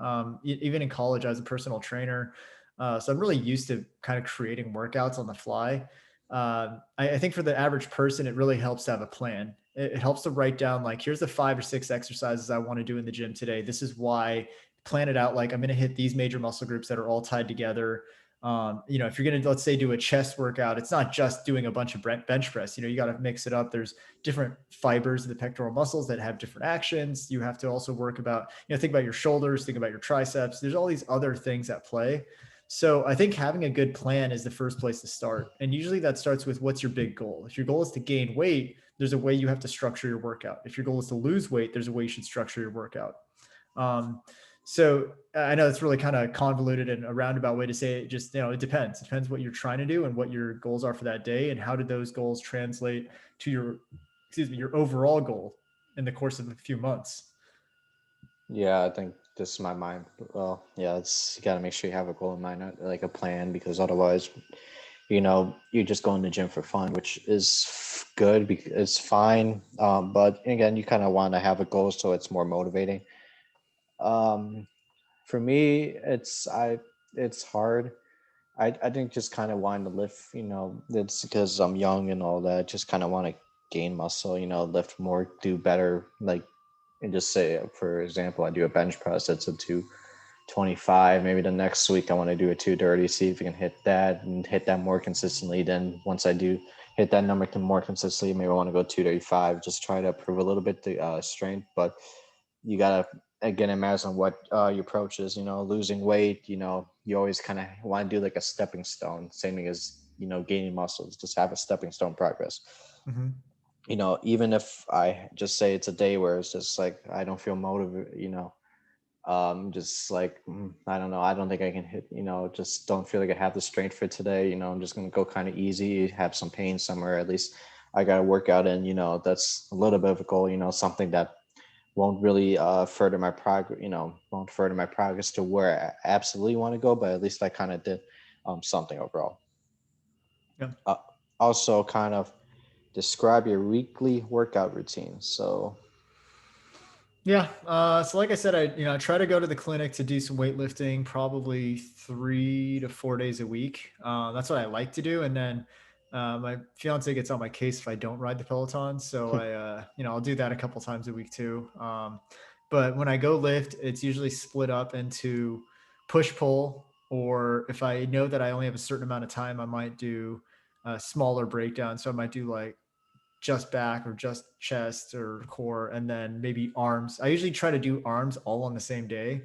Even in college, I was a personal trainer, so I'm really used to kind of creating workouts on the fly. I think for the average person, it really helps to have a plan. It helps to write down like, here's the 5 or 6 exercises I want to do in the gym today. This is why. Plan it out like I'm going to hit these major muscle groups that are all tied together. If you're going to, let's say, do a chest workout, it's not just doing a bunch of bench press. You got to mix it up. There's different fibers of the pectoral muscles that have different actions. You have to also work about, think about your shoulders, think about your triceps. There's all these other things at play. So I think having a good plan is the first place to start. And usually that starts with, what's your big goal? If your goal is to gain weight, there's a way you have to structure your workout. If your goal is to lose weight, there's a way you should structure your workout. So I know it's really kind of convoluted and a roundabout way to say it. Just, it depends. It depends what you're trying to do and what your goals are for that day, and how did those goals translate to your overall goal in the course of a few months. Yeah, I think this is my mind. Well, yeah, it's you gotta make sure you have a goal in mind, like a plan, because otherwise, you just go in the gym for fun, which is good because it's fine. But again, you kind of want to have a goal so it's more motivating. Um, for me, it's hard. I think just kind of wanting to lift. It's because I'm young and all that. Just kind of want to gain muscle. Lift more, do better. Like, and just say, for example, I do a bench press. It's a 225. Maybe the next week I want to do a 230. See if we can hit that and hit that more consistently. Then once I do hit that number more consistently, maybe I want to go 235. Just try to improve a little bit the strength, but you gotta again imagine what your approach is. Losing weight. You always kind of want to do like a stepping stone, same thing as gaining muscles. Just have a stepping stone progress. Mm-hmm. Even if I just say it's a day where it's just like I don't feel motivated. Just like I don't know. I don't think I can hit. Just don't feel like I have the strength for today. I'm just gonna go kind of easy, have some pain somewhere. At least I got to work out, and that's a little bit of a goal. Something that won't really further my progress. Won't further my progress to where I absolutely want to go, but at least I kind of did something overall. Yeah. Uh, Also, kind of describe your weekly workout routine. So, Yeah. So like I said, I try to go to the clinic to do some weightlifting, probably 3 to 4 days a week. That's what I like to do. And then my fiance gets on my case if I don't ride the Peloton. So I'll do that a couple times a week too. But when I go lift, it's usually split up into push pull, or if I know that I only have a certain amount of time, I might do a smaller breakdown. So I might do like just back or just chest or core, and then maybe arms. I usually try to do arms all on the same day.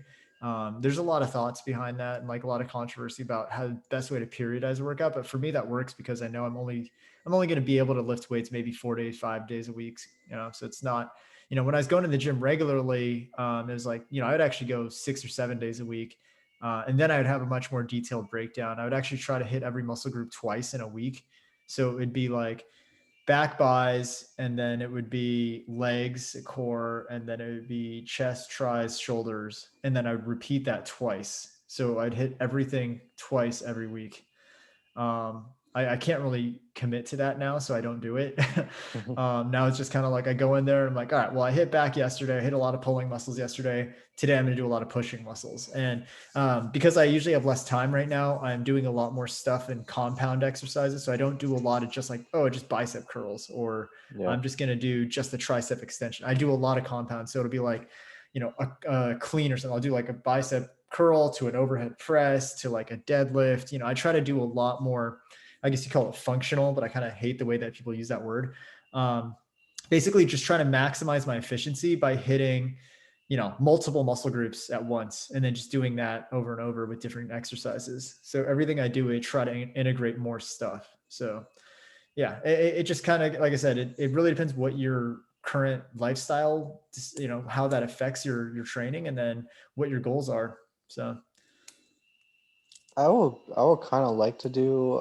There's a lot of thoughts behind that and like a lot of controversy about how the best way to periodize a workout. But for me, that works because I know I'm only going to be able to lift weights maybe 4 days, 5 days a week. So it's not, when I was going to the gym regularly, it was like, I'd actually go 6 or 7 days a week. And then I would have a much more detailed breakdown. I would actually try to hit every muscle group twice in a week. So it would be like back buys, and then it would be legs, core, and then it would be chest, tries, shoulders, and then I would repeat that twice. So I'd hit everything twice every week. I can't really commit to that now, so I don't do it. Now it's just kind of like I go in there and I'm like, all right, well, I hit back yesterday. I hit a lot of pulling muscles yesterday. Today I'm going to do a lot of pushing muscles. And because I usually have less time right now, I'm doing a lot more stuff in compound exercises. So I don't do a lot of just like, oh, just bicep curls, or yeah. I'm just going to do just the tricep extension. I do a lot of compounds. So it'll be like, a clean or something. I'll do like a bicep curl to an overhead press to like a deadlift. I try to do a lot more, I guess you call it functional, but I kind of hate the way that people use that word. Um, Basically just trying to maximize my efficiency by hitting, multiple muscle groups at once, and then just doing that over and over with different exercises. So everything I do, I try to integrate more stuff. So yeah, it just kind of, like I said, it really depends what your current lifestyle, how that affects your training, and then what your goals are. So I will kind of like to do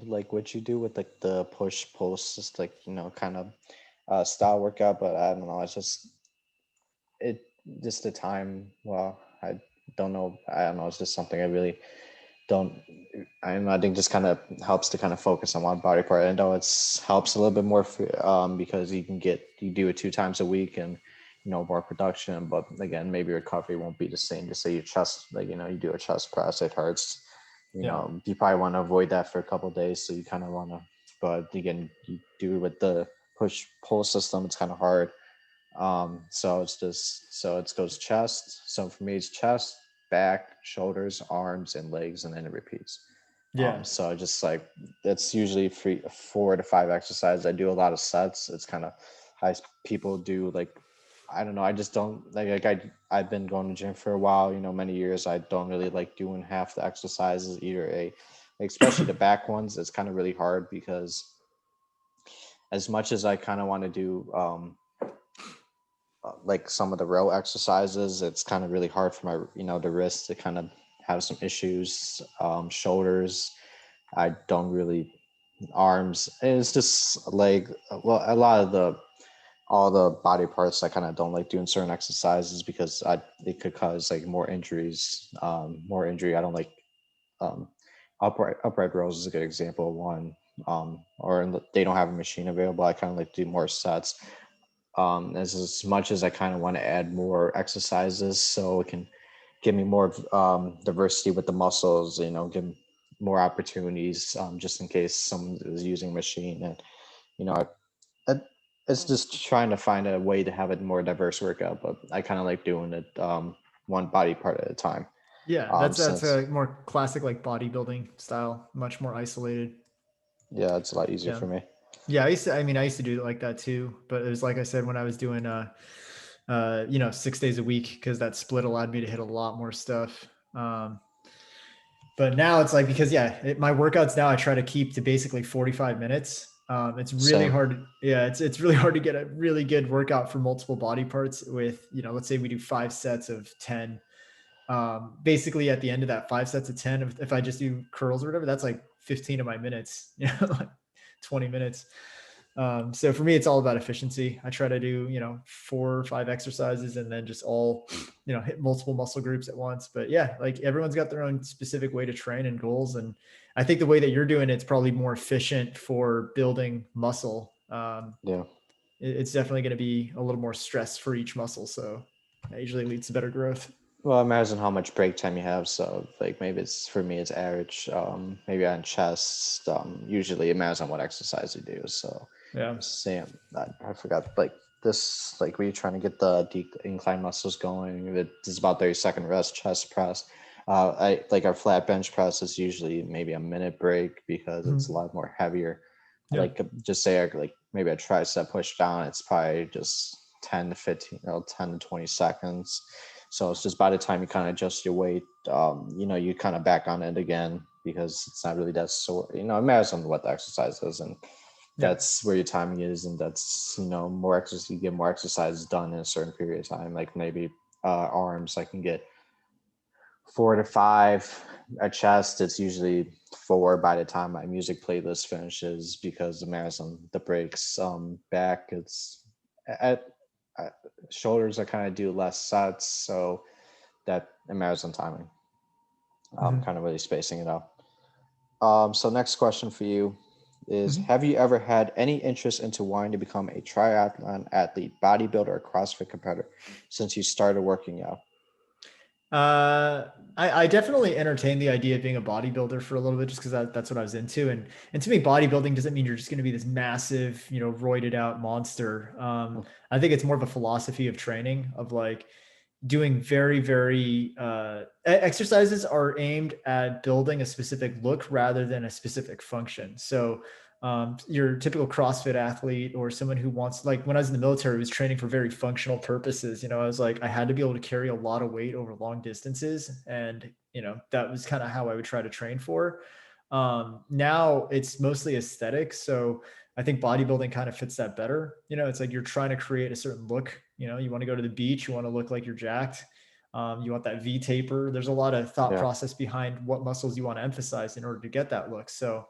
like what you do with like the push pulse, just like kind of style workout, but I don't know. It's it just the time. Well, I don't know. I don't know. It's just something I really don't. I think just kind of helps to kind of focus on one body part. I know it's helps a little bit more because you do it 2 times a week and more production. But again, maybe recovery won't be the same. Just say your chest, like you do a chest press, it hurts. Yeah. You probably want to avoid that for a couple of days. So you kind of want to, but again, you do it with the push pull system. It's kind of hard. So it's just so it goes chest. So for me, it's chest, back, shoulders, arms, and legs, and then it repeats. Yeah. So just like it's usually 4 to 5 exercises. I do a lot of sets. It's kind of how people do like I don't know. I just don't I've been going to gym for a while. Many years. I don't really like doing half the exercises either. Especially the back ones. It's kind of really hard because as much as I kind of want to do like some of the row exercises, it's kind of really hard for my the wrist to kind of have some issues. Shoulders, I don't really arms. It's just like well, a lot of the all the body parts I kind of don't like doing certain exercises because it could cause like more injuries. More injury. I don't like um, upright rows is a good example of one. Or they don't have a machine available. I kind of like to do more sets as much as I kind of want to add more exercises so it can give me more diversity with the muscles, give me more opportunities just in case someone is using a machine. And, you know, it, it's just trying to find a way to have a more diverse workout, but I kind of like doing it one body part at a time. Yeah. That's Since, a more classic like bodybuilding style, much more isolated. yeah, it's a lot easier Yeah. for me. Yeah, I used to do it like that too, but it was like I said when I was doing 6 days a week because that split allowed me to hit a lot more stuff. But now it's like because my workouts now I try to keep to basically 45 minutes. It's really Same. hard. Yeah, it's really hard to get a really good workout for multiple body parts with let's say we do 5 sets of 10. Basically at the end of that 5 sets of 10, if I just do curls or whatever, that's like 15 of my minutes, like 20 minutes. So for me, it's all about efficiency. I try to do, 4 or 5 exercises and then just all, hit multiple muscle groups at once. But yeah, like everyone's got their own specific way to train and goals. And I think the way that you're doing it's probably more efficient for building muscle. Yeah. It's definitely going to be a little more stress for each muscle. So that usually leads to better growth. Well, imagine how much break time you have. So, like, maybe it's for me, it's average. Maybe on chest. Usually, imagine what exercise you do. So, Yeah. Sam, I forgot. Like this, like we trying to get the incline muscles going. It's about 30-second rest, chest press. I like our flat bench press is usually maybe a minute break because it's a Mhm. lot more heavier. Yeah. Like just say like maybe a tricep push down. It's probably just 10 to 15, 10 to 20 seconds. So it's just by the time you kind of adjust your weight, you kind of back on it again because it's not really that sore. It matters on what the exercise is, and Yeah. that's where your timing is, and that's more exercise. You get more exercises done in a certain period of time. Like maybe arms, I can get 4 to 5. At chest, it's usually 4 by the time my music playlist finishes because the marathon the breaks. Back, it's at, at shoulders. I kind of do less sets, so that marathon timing. Mhm. Kind of really spacing it out. So next question for you is: Mhm. have you ever had any interest into wanting to become a triathlon athlete, bodybuilder, or CrossFit competitor since you started working out? Uh, I definitely entertained the idea of being a bodybuilder for a little bit just because that's what I was into. And to me, bodybuilding doesn't mean you're just going to be this massive, roided out monster. I think it's more of a philosophy of training of like doing very, very exercises are aimed at building a specific look rather than a specific function. So your typical CrossFit athlete or someone who wants, like when I was in the military, was training for very functional purposes. I was like, I had to be able to carry a lot of weight over long distances. And, that was kind of how I would try to train for. Now it's mostly aesthetic. So I think bodybuilding kind of fits that better. It's like you're trying to create a certain look. You want to go to the beach, you want to look like you're jacked. You want that V taper. There's a lot of thought Yeah, process behind what muscles you want to emphasize in order to get that look. So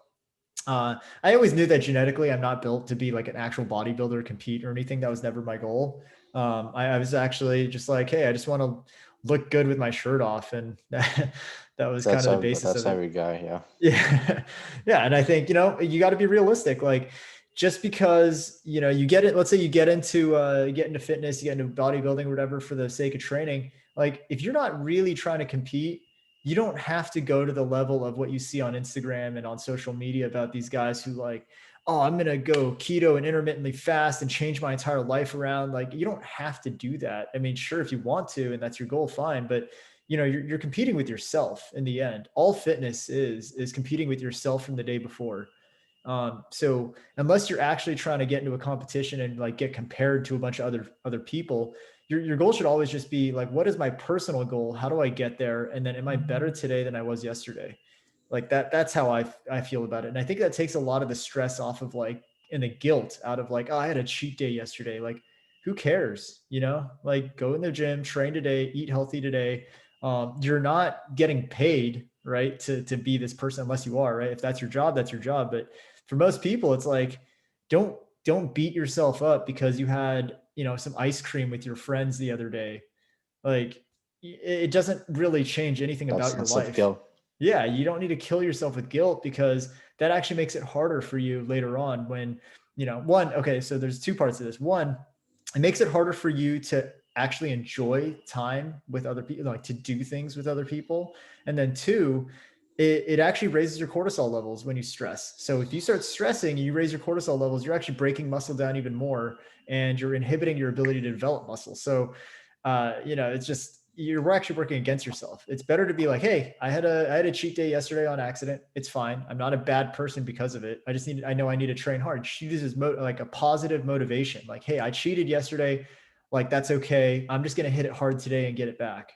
I always knew that genetically I'm not built to be like an actual bodybuilder, compete or anything. That was never my goal. I was actually just like, hey, I just want to look good with my shirt off, and that was kind of the basis That's of it. every guy, yeah. Yeah. Yeah. And I think, you got to be realistic. Like, just because, you get it, let's say you get into fitness, you get into bodybuilding or whatever for the sake of training. Like, if you're not really trying to compete, you don't have to go to the level of what you see on Instagram and on social media about these guys who, like, oh, I'm going to go keto and intermittently fast and change my entire life around. Like, you don't have to do that. I mean, sure, if you want to, and that's your goal, fine. But you're competing with yourself in the end. All fitness is competing with yourself from the day before. So unless you're actually trying to get into a competition and like get compared to a bunch of other people, your goal should always just be like, what is my personal goal? How do I get there? And then, am I better today than I was yesterday? Like that's how I feel about it. And I think that takes a lot of the stress off of, like, and the guilt out of, like, oh, I had a cheat day yesterday. Like, who cares? Like, go in the gym, train today, eat healthy today. You're not getting paid, right, to be this person, unless you are, right? If that's your job, that's your job. But for most people, it's like, don't beat yourself up because you had, some ice cream with your friends the other day. Like, it doesn't really change anything That about your sense of life. guilt. Yeah, you don't need to kill yourself with guilt, because that actually makes it harder for you later on when, one, okay, so there's two parts of this. One, it makes it harder for you to actually enjoy time with other people, like to do things with other people. And then two, it actually raises your cortisol levels when you stress. So if you start stressing, you raise your cortisol levels, you're actually breaking muscle down even more, and you're inhibiting your ability to develop muscle. So it's just, you're actually working against yourself. It's better to be like, hey, I had a cheat day yesterday on accident. It's fine. I'm not a bad person because of it. I know I need to train hard. She uses like a positive motivation. Like, hey, I cheated yesterday. Like, that's okay. I'm just going to hit it hard today and get it back.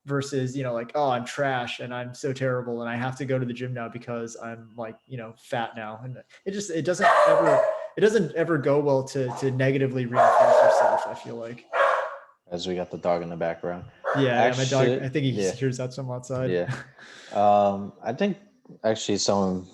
Versus, like, oh, I'm trash and I'm so terrible and I have to go to the gym now because I'm, like, fat now. And it doesn't ever go well to negatively reinforce yourself, I feel like. As we got the dog in the background. Yeah, my dog, Actually, I think he yeah, hears that from outside. yeah. I think actually some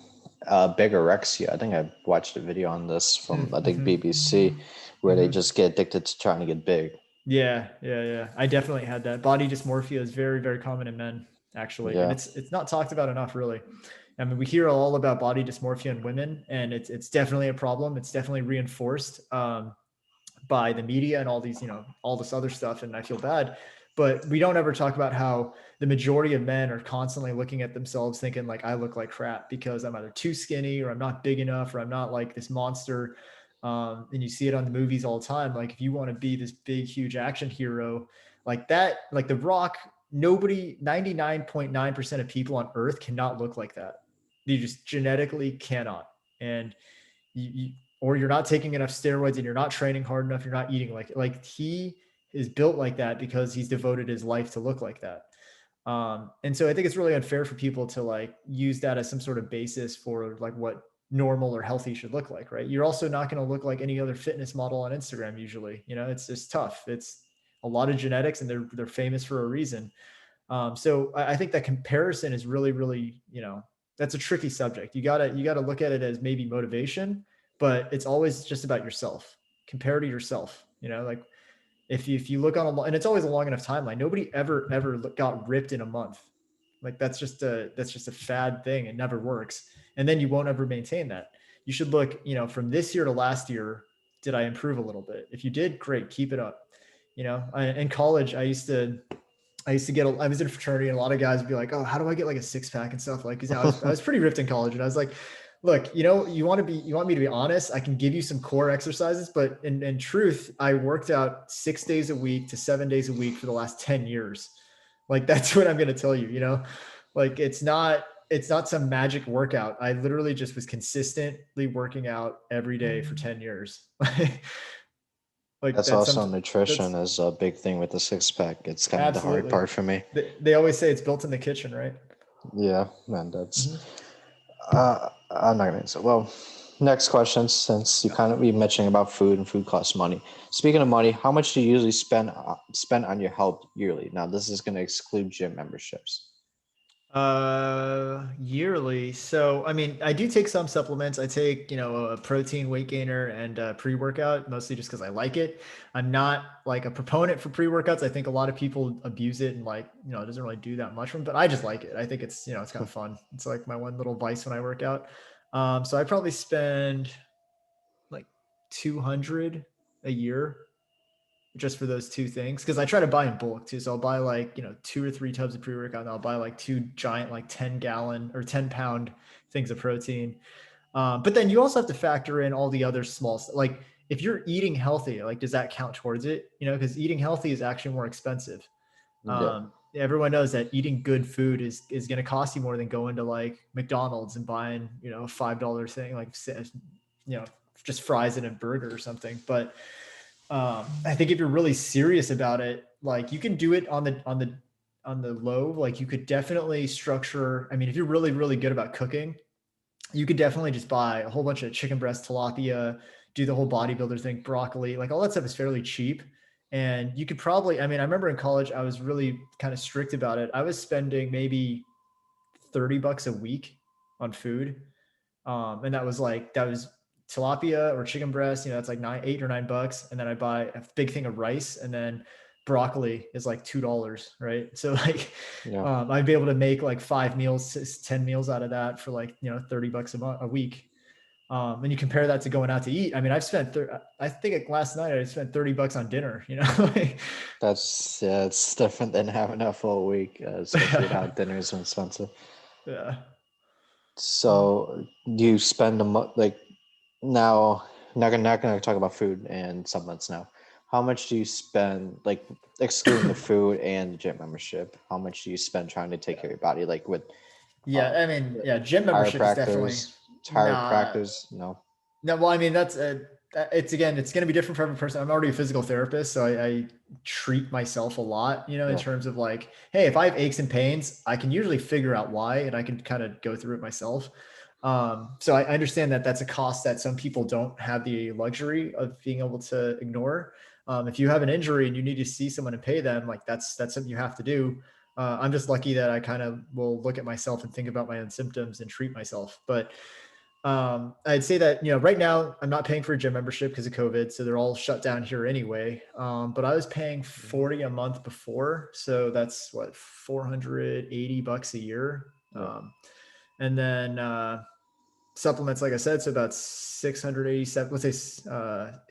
bigorexia. I think I watched a video on this from I think Mm-hmm. BBC where they Mm-hmm. just get addicted to trying to get big. Yeah, yeah, yeah. I definitely had that. Body dysmorphia is very, very common in men, actually, and Yeah, it's not talked about enough, really. I mean, we hear all about body dysmorphia in women, and it's definitely a problem. It's definitely reinforced by the media and all these, all this other stuff. And I feel bad, but we don't ever talk about how the majority of men are constantly looking at themselves thinking, like, I look like crap because I'm either too skinny or I'm not big enough or I'm not like this monster. And you see it on the movies all the time. Like, if you want to be this big, huge action hero like that, like The Rock, nobody, 99.9% of people on earth cannot look like that. They just genetically cannot. And or you're not taking enough steroids and you're not training hard enough, you're not eating like he is built like that because he's devoted his life to look like that. And so I think it's really unfair for people to, like, use that as some sort of basis for, like, what normal or healthy should look like, right? You're also not going to look like any other fitness model on Instagram usually. It's just tough. It's a lot of genetics, and they're famous for a reason. So I think that comparison is really, really, that's a tricky subject. You gotta look at it as maybe motivation, but it's always just about yourself. Compare to yourself. Like, if you look on and it's always a long enough timeline. Nobody ever got ripped in a month. Like, that's just a fad thing. It never works, and then you won't ever maintain that. You should look, from this year to last year. Did I improve a little bit? If you did, great, keep it up. In college, I was in a fraternity, and a lot of guys would be like, oh, how do I get like a six pack and stuff? Like, cause I was pretty ripped in college, and I was like, look, you want me to be honest, I can give you some core exercises, but in truth, I worked out 6 days a week to 7 days a week for the last 10 years. Like, that's what I'm going to tell you, like, it's not some magic workout. I literally just was consistently working out every day for 10 years. Like, that's also nutrition is a big thing with the six pack. It's kind of the hard absolutely, part for me. they always say it's built in the kitchen, right? Yeah, man, that's. Mm-hmm. I'm not gonna answer. Well, next question. Since you kind of be mentioning about food and food costs money. Speaking of money, how much do you usually spend on your health yearly? Now, this is gonna exclude gym memberships. Yearly. So, I mean, I do take some supplements. I take, a protein weight gainer and pre-workout, mostly just because I like it. I'm not like a proponent for pre-workouts. I think a lot of people abuse it and like, it doesn't really do that much for them, but I just like it. I think it's kind of fun. It's like my one little vice when I work out. So I probably spend like 200 a year just for those two things because I try to buy in bulk too. So I'll buy like 2 or 3 tubs of pre-workout and I'll buy like two giant like 10 gallon or 10 pound things of protein. But then you also have to factor in all the other small stuff. Like if you're eating healthy, like does that count towards it? Because eating healthy is actually more expensive. Yeah, Everyone knows that eating good food is going to cost you more than going to like McDonald's and buying a $5 thing like you know just fries and a burger or something. But I think if you're really serious about it, like you can do it on the low. Like you could definitely structure. I mean, if you're really really good about cooking, you could definitely just buy a whole bunch of chicken breast, tilapia, do the whole bodybuilder thing, broccoli, like all that stuff is fairly cheap. And you could probably, I mean, I remember in college, I was really kind of strict about it. I was spending maybe $30 a week on food. And that was tilapia or chicken breast, that's like 8 or 9 bucks. And then I buy a big thing of rice and then broccoli is like $2, right? So like, yeah. I'd be able to make like 5 meals, 10 meals out of that for like, $30 a week. And you compare that to going out to eat. I mean, I think like last night I spent $30 on dinner, like, That's yeah, it's different than having a full week, especially with how dinner is so expensive. yeah. So do you spend like now? Not gonna talk about food and supplements now. How much do you spend, like excluding the food and the gym membership? How much do you spend trying to take care of your body, like with Yeah. um, I mean, yeah, gym membership is definitely not. chiropractors? No. No, well, I mean it's going to be different for every person. I'm already a physical therapist, so I treat myself a lot, in Yeah. terms of like, hey, if I have aches and pains, I can usually figure out why, and I can kind of go through it myself. So I understand that that's a cost that some people don't have the luxury of being able to ignore. If you have an injury and you need to see someone and pay them, like that's something you have to do. I'm just lucky that I kind of will look at myself and think about my own symptoms and treat myself, but I'd say that, right now I'm not paying for a gym membership because of COVID. So they're all shut down here anyway. But I was paying Mhm. 40 a month before. So that's what, $480 a year. Yeah. And then, supplements, like I said, so about 687, let's say,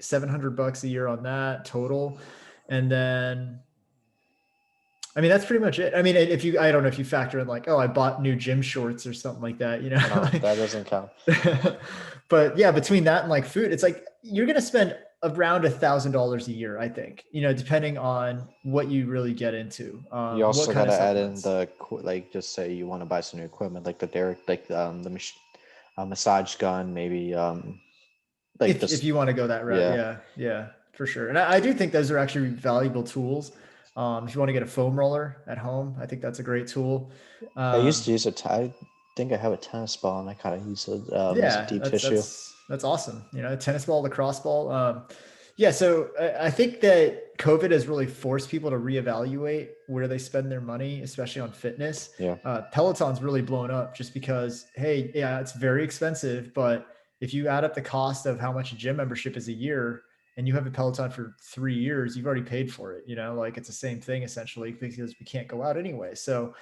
$700 a year on that total. And then, I mean, that's pretty much it. I mean, I don't know if you factor in like, oh, I bought new gym shorts or something like that, No, that doesn't count. but yeah, between that and like food, it's like you're going to spend around $1,000 a year, I think, depending on what you really get into, You what also kind gotta of add in supplements. like, just say you want to buy some new equipment, like the derrick, like massage gun, maybe like If this. you want to go that route, Yeah, yeah, yeah, for sure. And I do think those are actually valuable tools. If you want to get a foam roller at home, I think that's a great tool. I used Um, to use I think I have a tennis ball, and I kind of use it as a Yeah, deep that's tissue. that's that's awesome. Tennis ball, lacrosse ball. Yeah, so I think that COVID has really forced people to reevaluate where they spend their money, especially on fitness. Yeah. Peloton's really blown up just because, hey, yeah, it's very expensive, but if you add up the cost of how much a gym membership is a year and you have a Peloton for 3 years, you've already paid for it. Like it's the same thing essentially because we can't go out anyway. So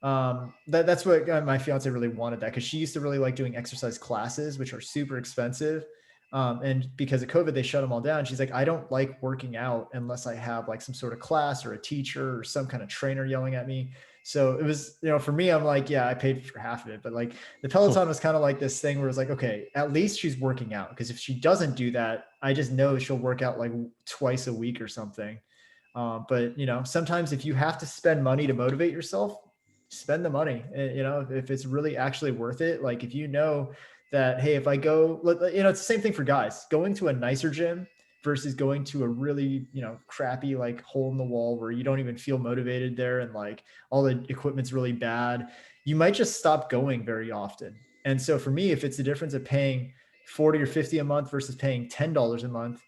that's what my fiance really wanted, that because she used to really like doing exercise classes, which are super expensive. And because of COVID, they shut them all down. She's like, I don't like working out unless I have like some sort of class or a teacher or some kind of trainer yelling at me. So it was, for me, I'm like, yeah, I paid for half of it. But like the Peloton was kind of like this thing where it's like, okay, at least she's working out. Because if she doesn't do that, I just know she'll work out like twice a week or something. But sometimes if you have to spend money to motivate yourself, spend the money. If it's really actually worth it. Like if that, hey, if I go, it's the same thing for guys going to a nicer gym versus going to a really, crappy, like hole in the wall where you don't even feel motivated there. And like all the equipment's really bad. You might just stop going very often. And so for me, if it's the difference of paying 40 or 50 a month versus paying $10 a month,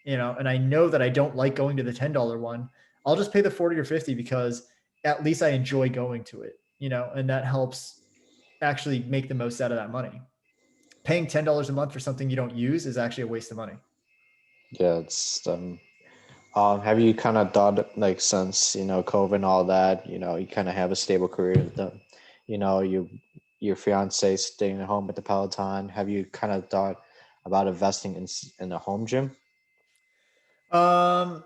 and I know that I don't like going to the $10 one, I'll just pay the 40 or 50 because at least I enjoy going to it. and that helps actually make the most out of that money. Paying $10 a month for something you don't use is actually a waste of money. Yeah, it's have you kind of thought like since COVID and all that, you kind of have a stable career, you know, you your fiance staying at home with the Peloton. Have you kind of thought about investing in a home gym?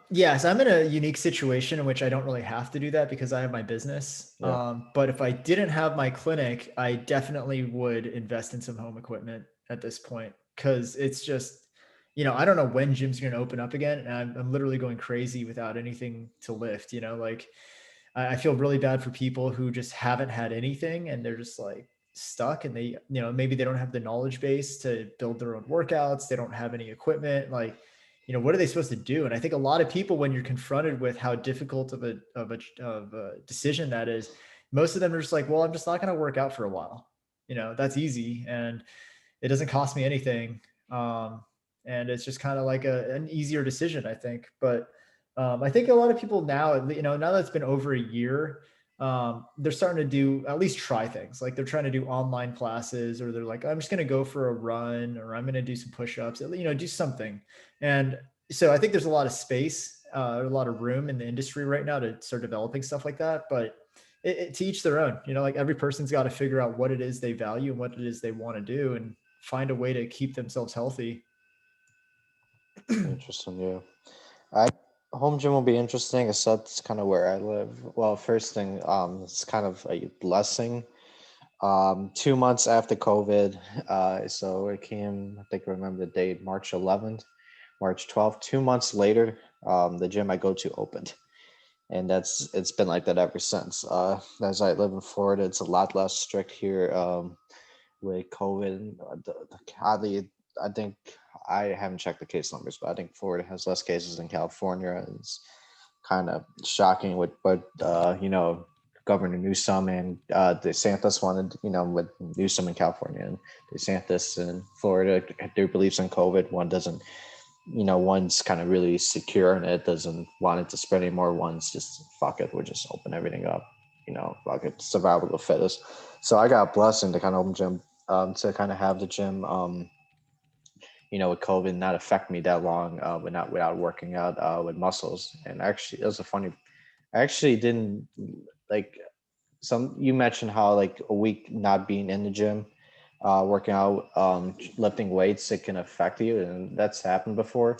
Yes, I'm in a unique situation in which I don't really have to do that because I have my business. Yeah, But if I didn't have my clinic, I definitely would invest in some home equipment at this point because it's just, I don't know when gyms are going to open up again, and I'm literally going crazy without anything to lift. Like I feel really bad for people who just haven't had anything and they're just like stuck, and they, maybe they don't have the knowledge base to build their own workouts. They don't have any equipment. Like, what are they supposed to do? And I think a lot of people, when you're confronted with how difficult of a decision that is, most of them are just like, well, I'm just not going to work out for a while. That's easy. And it doesn't cost me anything. And it's just kind of like an easier decision, I think. But I think a lot of people now, now that it's been over a year, they're starting to do, at least try things. Like they're trying to do online classes, or they're like, I'm just going to go for a run, or I'm going to do some push-ups, do something. And so I think there's a lot of space, a lot of room in the industry right now to start developing stuff like that. But to each their own. Like every person's got to figure out what it is they value and what it is they want to do, and find a way to keep themselves healthy. interesting. Yeah, I home gym will be interesting, except it's kind of where I live. Well, first thing, it's kind of a blessing. 2 months after COVID, so it came. I think I remember the date, March 11th, March 12th. 2 months later, the gym I go to opened, and it's been like that ever since. As I live in Florida, it's a lot less strict here with COVID. Oddly, I think I haven't checked the case numbers, but I think Florida has less cases than California. It's kind of shocking what Governor Newsom and DeSantis wanted, with Newsom in California and DeSantis in Florida, their beliefs on COVID. One doesn't, one's kind of really secure and it doesn't want it to spread anymore. One's just fuck it, we'll just open everything up. Fuck it, survival of the fittest. So I got blessed to kind of open gym, to kind of have the gym, with COVID not affect me that long, without working out with muscles. And actually, it was a funny. I actually didn't like some. You mentioned how like a week not being in the gym, working out, lifting weights, it can affect you, and that's happened before.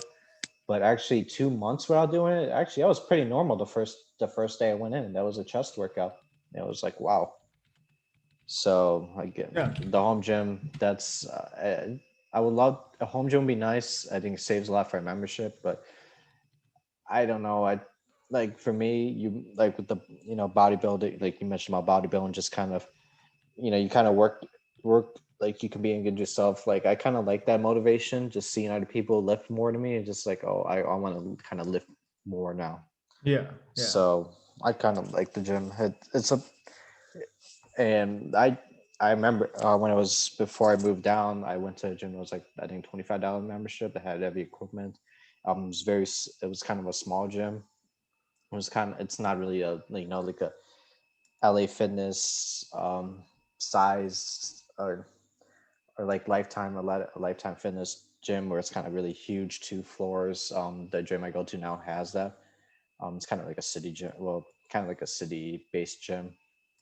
But actually, 2 months without doing it, actually, that was pretty normal. The first day I went in, that was a chest workout. It was like wow. So again, Yeah. the home gym. I would love a home gym would be nice. I think it saves a lot for a membership, but I don't know. I like for me, you like with the bodybuilding, like you mentioned about bodybuilding, just kind of you kind of work like you can be in good yourself. Like I kind of like that motivation, just seeing other people lift more to me, and just like oh, I want to kind of lift more now. Yeah. Yeah. So I kind of like the gym. It's a And I remember when I was before I moved down, I went to a gym. It was like I think $25 membership that had every equipment. It was kind of a small gym. It's not really a like a LA Fitness size or like Lifetime Fitness gym where it's kind of really huge, 2 floors. The gym I go to now has that. It's kind of like a city gym. Well, kind of like a city based gym,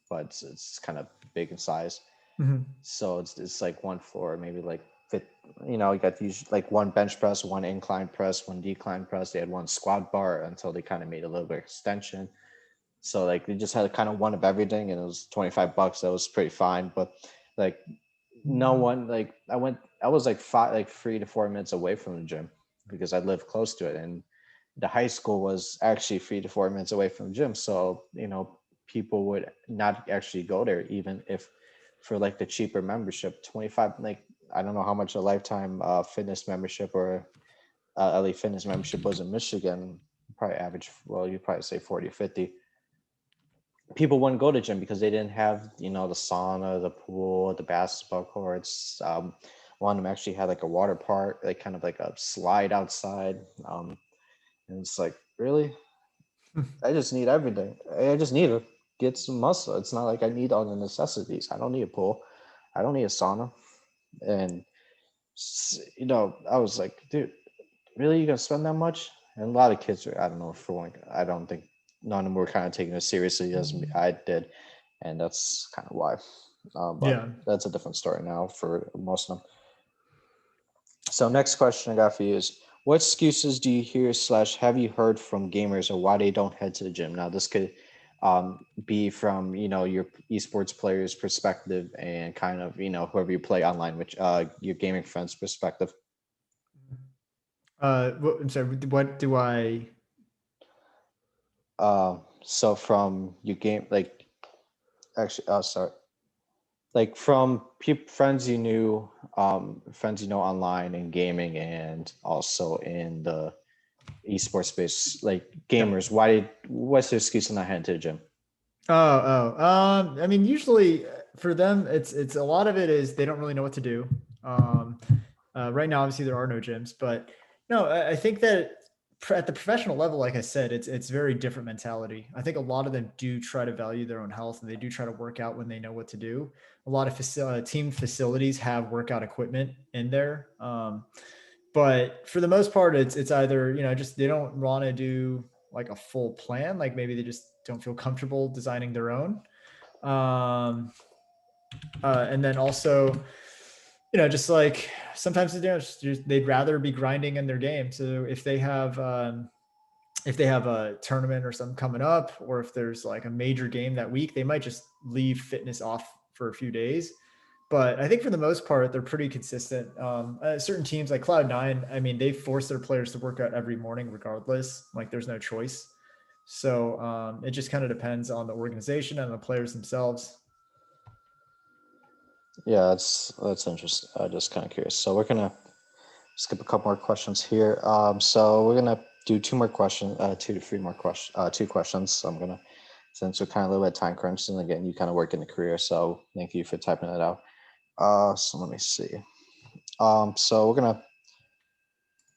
but it's kind of big in size. Mhm. So it's like one floor, maybe like fit. You got these like one bench press, one incline press, one decline press. They had one squat bar until they kind of made a little bit of extension. So like they just had kind of one of everything, and it was $25. That was pretty fine, but like no one like I was like 3 to 4 minutes away from the gym because I lived close to it, and the high school was actually 3 to 4 minutes away from the gym. So people would not actually go there even if for like the cheaper membership, 25. Like I don't know how much a lifetime fitness membership or LA fitness membership was in Michigan. Probably average, well, you'd probably say 40 or 50. People wouldn't go to gym because they didn't have the sauna, the pool, the basketball courts. One of them actually had like a water park, like kind of like a slide outside. And it's like, really, I just need everything. I just need it. get some muscle. It's not like I need all the necessities. I don't need a pool. I don't need a sauna. And I was like, dude, really, you gonna spend that much? And a lot of kids are, I don't know, for one, I don't think none of them were kind of taking it seriously as I did, and that's kind of why. But Yeah. that's a different story now for most of them. So next question I got for you is, what excuses do you hear slash have you heard from gamers or why they don't head to the gym? Now this could be from your esports players perspective and kind of whoever you play online, which your gaming friends perspective. I'm sorry. What do I? So from your game, like actually, sorry, like from friends you knew, friends online in gaming and also in the esports space, like Yeah. gamers. What's their excuse to not head to the gym? I mean, usually for them, it's a lot of it is they don't really know what to do. Um, right now, obviously, there are no gyms, but no, I think that at the professional level, like I said, it's very different mentality. I think a lot of them do try to value their own health, and they do try to work out when they know what to do. A lot of team facilities have workout equipment in there, but for the most part, it's either just they don't want to do like a full plan, like maybe they just don't feel comfortable designing their own. Um, and then also, just like sometimes they'd rather be grinding in their game. So if they have a tournament or something coming up, or if there's like a major game that week, they might just leave fitness off for a few days. But I think for the most part, they're pretty consistent. Certain teams like Cloud9, I mean, they force their players to work out every morning regardless. Like there's no choice. So it just kind of depends on the organization and the players themselves. Yeah, that's interesting. Just kind of curious. So we're gonna skip a couple more questions here. So we're gonna do two more questions, two to three more questions, two questions. So I'm gonna, since we're kind of a little bit time crunched, and again, you kind of work in the career, so thank you for typing it out. So let me see. So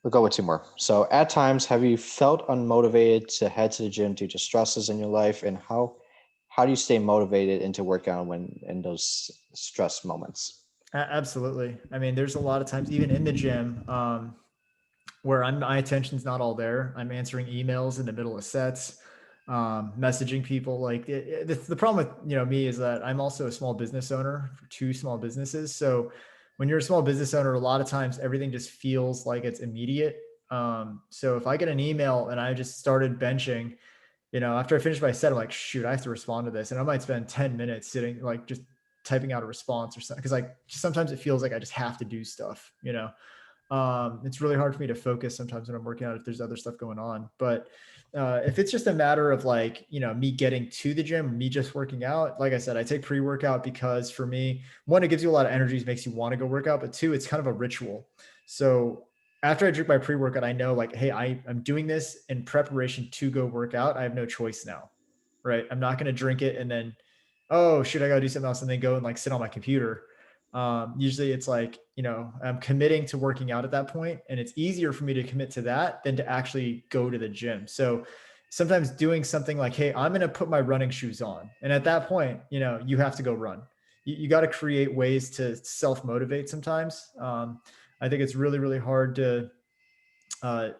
we'll go with two more. So at times, have you felt unmotivated to head to the gym due to stresses in your life, and how do you stay motivated into workout when in those stress moments? Absolutely. I mean, there's a lot of times, even in the gym, where my attention's not all there. I'm answering emails in the middle of sets, messaging people. Like the problem with me is that I'm also a small business owner for two small businesses. So when you're a small business owner, a lot of times everything just feels like it's immediate. So if I get an email and I just started benching, after I finish my set, I'm like, shoot, I have to respond to this, and I might spend 10 minutes sitting like just typing out a response or something because like sometimes it feels like I just have to do stuff. It's really hard for me to focus sometimes when I'm working out if there's other stuff going on. But if it's just a matter of like, me getting to the gym, me just working out, like I said, I take pre-workout because for me, one, it gives you a lot of energy, makes you want to go work out, but two, it's kind of a ritual. So after I drink my pre-workout, I know like, hey, I'm doing this in preparation to go work out. I have no choice now, right? I'm not going to drink it and then, oh, should I go do something else and then go and like sit on my computer. Usually it's like, I'm committing to working out at that point, and it's easier for me to commit to that than to actually go to the gym. So sometimes doing something like, hey, I'm going to put my running shoes on. And at that point, you have to go run. You got to create ways to self motivate sometimes. I think it's really, really hard to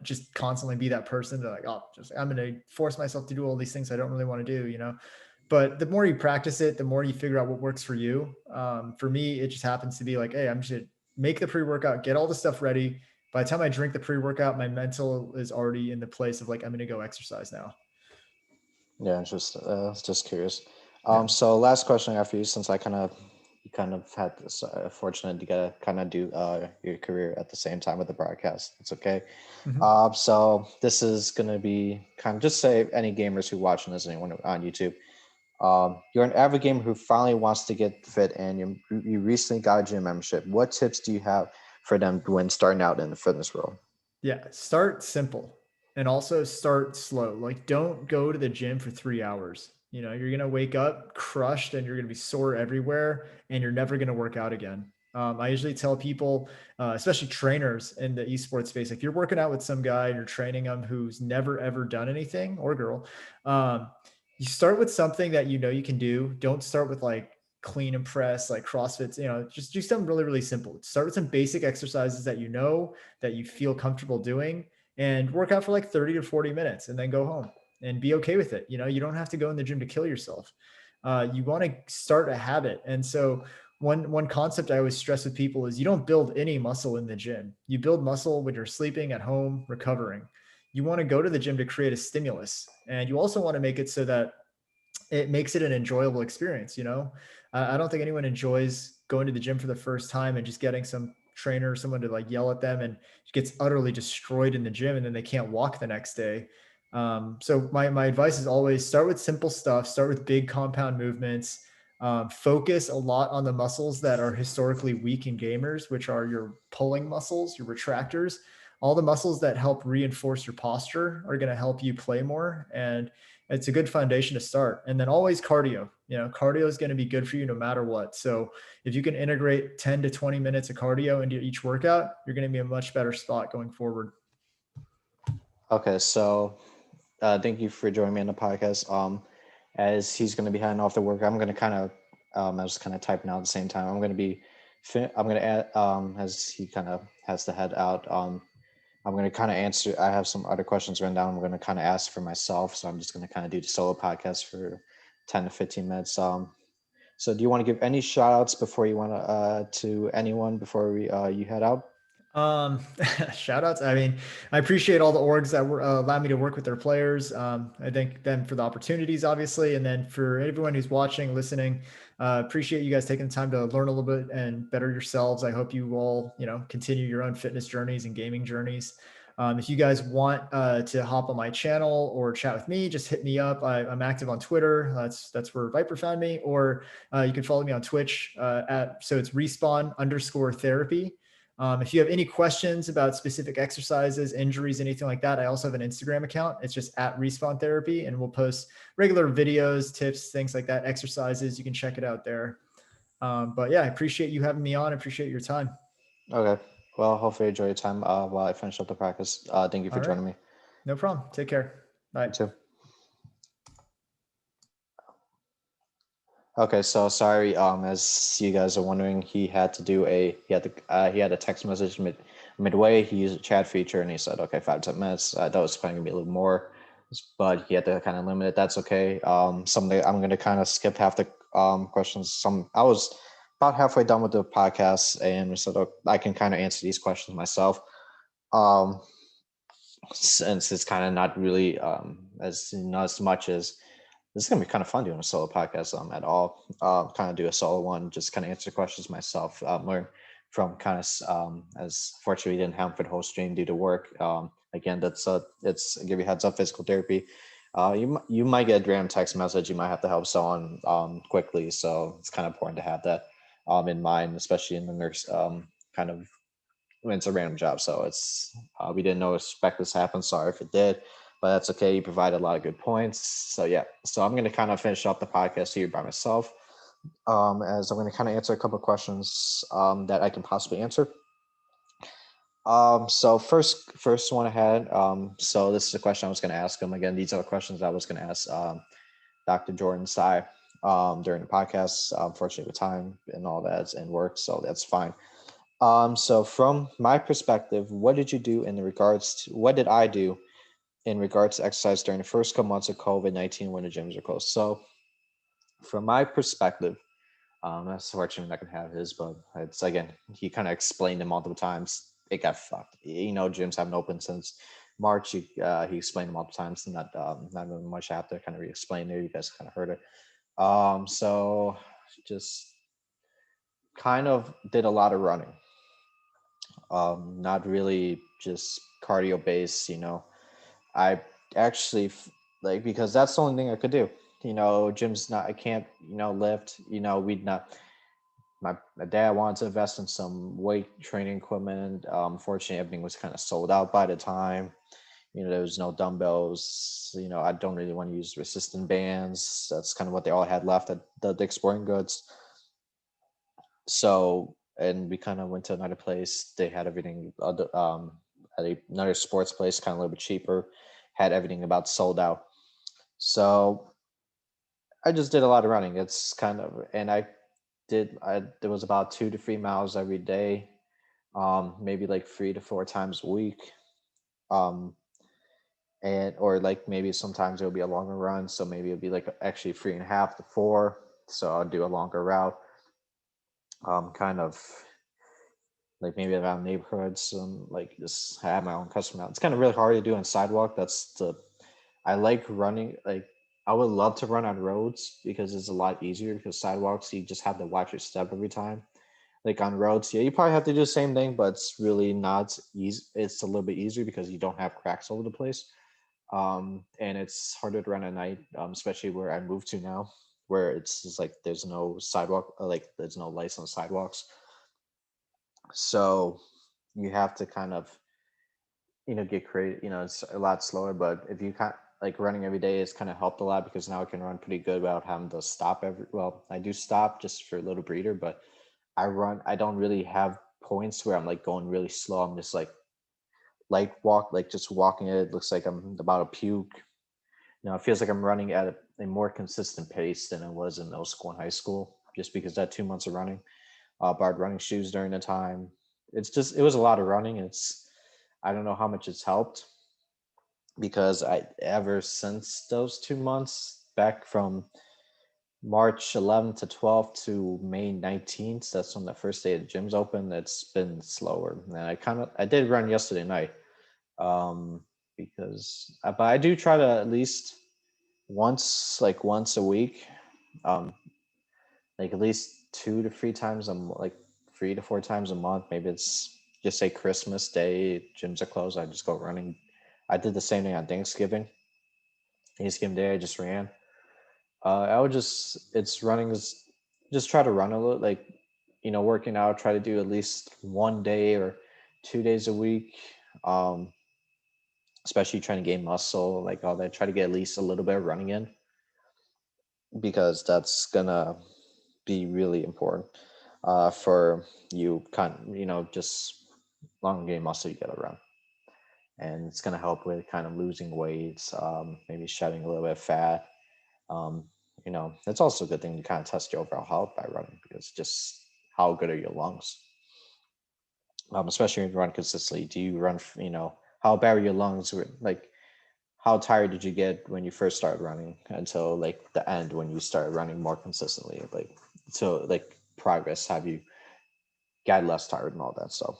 just constantly be that person that like, oh, just I'm going to force myself to do all these things I don't really want to do. But the more you practice it, the more you figure out what works for you. For me, it just happens to be like, hey, I'm just gonna make the pre-workout, get all the stuff ready. By the time I drink the pre-workout, my mental is already in the place of like, I'm going to go exercise now. Yeah, just curious. Yeah. So last question I have for you, since you kind of had this fortunate to get to kind of do your career at the same time with the broadcast. It's okay. Mm-hmm. So this is gonna be kind of just say any gamers who watching this, anyone on YouTube. You're an avid gamer who finally wants to get fit, and you recently got a gym membership. What tips do you have for them when starting out in the fitness world? Yeah, start simple and also start slow. Like, don't go to the gym for 3 hours. You're going to wake up crushed and you're going to be sore everywhere and you're never going to work out again. I usually tell people, especially trainers in the esports space, if you're working out with some guy and you're training him who's never ever done anything, or girl, um, You start with something that you know you can do. Don't start with like clean and press, like CrossFit. Just do something really, really simple. Start with some basic exercises that you know that you feel comfortable doing, and work out for like 30 to 40 minutes, and then go home and be okay with it. You don't have to go in the gym to kill yourself. You want to start a habit, and so one concept I always stress with people is you don't build any muscle in the gym. You build muscle when you're sleeping at home, recovering. You want to go to the gym to create a stimulus, and you also want to make it so that it makes it an enjoyable experience. I don't think anyone enjoys going to the gym for the first time and just getting some trainer or someone to like yell at them and gets utterly destroyed in the gym and then they can't walk the next day. So my advice is always start with simple stuff, start with big compound movements. Focus a lot on the muscles that are historically weak in gamers, which are your pulling muscles, your retractors. All the muscles that help reinforce your posture are going to help you play more, and it's a good foundation to start. And then always cardio. Cardio is going to be good for you no matter what. So if you can integrate 10 to 20 minutes of cardio into each workout, you're going to be in a much better spot going forward. Okay, so thank you for joining me on the podcast. As he's going to be heading off to work, I'm going to kind of, I was kind of typing out at the same time. I'm going to be, I'm going to add, as he kind of has to head out. I'm going to kind of answer. I have some other questions written down. I'm going to kind of ask for myself, so I'm just going to kind of do the solo podcast for 10 to 15 minutes. So do you want to give any shout outs before you want to anyone before we you head out? Um, Shout outs. I mean, I appreciate all the orgs that were allow me to work with their players. I thank them for the opportunities, obviously, and then for everyone who's watching, listening. Appreciate you guys taking the time to learn a little bit and better yourselves. I hope you all, continue your own fitness journeys and gaming journeys. If you guys want to hop on my channel or chat with me, just hit me up. I'm active on Twitter. That's where Viper found me, or you can follow me on Twitch so it's respawn_therapy. If you have any questions about specific exercises, injuries, anything like that, I also have an Instagram account. It's just at Respawn Therapy, and we'll post regular videos, tips, things like that, exercises. You can check it out there. But yeah, I appreciate you having me on. I appreciate your time. Okay. Well, hopefully you enjoy your time while I finish up the practice. Thank you for All right. joining me. No problem. Take care. Bye. You too. Okay, so sorry. As you guys are wondering, he had a text message midway. He used a chat feature, and he said, "Okay, 5 to 10 minutes." I thought it was planning to be a little more, but he had to kind of limit it. That's okay. Someday I'm going to kind of skip half the questions. I was about halfway done with the podcast, and we said, "Oh, I can kind of answer these questions myself." Um, since it's kind of not really as not as much as this is gonna be kind of fun doing a solo podcast at all. Kind of do a solo one, just kind of answer questions myself. Learn from kind of as fortunately we didn't have for the whole stream due to work. Again, it's give you heads up. Physical therapy. You might get a random text message. You might have to help someone quickly, so it's kind of important to have that in mind, especially in the nurse kind of when it's a random job. So it's we didn't know expect this to happen. Sorry if it did, but that's okay. You provided a lot of good points. So yeah, so I'm going to kind of finish up the podcast here by myself, as I'm going to kind of answer a couple of questions that I can possibly answer. So first one I had. So this is a question I was going to ask him again. These are the questions I was going to ask Dr. Jordan Sy during the podcast. Unfortunately, with time and all that and work, so that's fine. So from my perspective, what did I do in regards to exercise during the first couple months of COVID-19 when the gyms were closed? So from my perspective, that's fortunate I can have his, but it's again, he kind of explained it multiple times. It got fucked. Gyms haven't opened since March. He explained it multiple times, not really much I have to kind of re-explain there. You guys kind of heard it. So just kind of did a lot of running. Not really just cardio based. I actually like because that's the only thing I could do. Gym's not. I can't. Lift. We'd not. My dad wanted to invest in some weight training equipment. Fortunately, everything was kind of sold out by the time. There was no dumbbells. I don't really want to use resistant bands. That's kind of what they all had left at the Dick's Sporting Goods. So, and we kind of went to another place. They had everything at another sports place, kind of a little bit cheaper, had everything about sold out. So I just did a lot of running. It's kind of, and I there was about 2 to 3 miles every day, maybe like 3 to 4 times a week, um, and or like maybe sometimes it'll be a longer run, so maybe it'll be like actually 3.5 to 4. So I'll do a longer route, kind of like maybe around neighborhoods and like just have my own custom route. It's kind of really hard to do on sidewalk. That's the I like running. Like I would love to run on roads because it's a lot easier. Because sidewalks, you just have to watch your step every time. Like on roads, yeah, you probably have to do the same thing, but it's really not easy. It's a little bit easier because you don't have cracks all over the place. And it's harder to run at night, especially where I moved to now, where it's just like there's no sidewalk, like there's no lights on the sidewalks. So you have to kind of get creative. It's a lot slower, but if you kind like running every day, it's kind of helped a lot because now I can run pretty good without having to stop every. Well, I do stop just for a little breather, but I run. I don't really have points where I'm like going really slow. I'm just like light walk, like just walking it. It looks like I'm about to puke. It feels like I'm running at a more consistent pace than I was in middle school and high school, just because that 2 months of running. Borrowed running shoes during the time. It was a lot of running. I don't know how much it's helped because I ever since those 2 months back from March 11th to 12th to May 19th, that's when the first day the gym's open. It's been slower, and I did run yesterday night, because but I do try to at least once a week, um, like at least 2 to 3 times like 3 to 4 times a month. Maybe it's just say Christmas Day, gyms are closed. I just go running. I did the same thing on Thanksgiving. Thanksgiving Day, I just ran. I would just it's running is just try to run a little, like working out. Try to do at least 1 day or 2 days a week. Um, Especially trying to gain muscle, like all that. Try to get at least a little bit of running in because that's gonna be really important for you. Just long game muscle, you gotta run, and it's gonna help with kind of losing weight, maybe shedding a little bit of fat. Um, it's also a good thing to kind of test your overall health by running because just how good are your lungs, especially when you run consistently. Do you run? How bad are your lungs? Like, how tired did you get when you first started running until like the end when you started running more consistently? Like, so like progress, have you got less tired and all that stuff?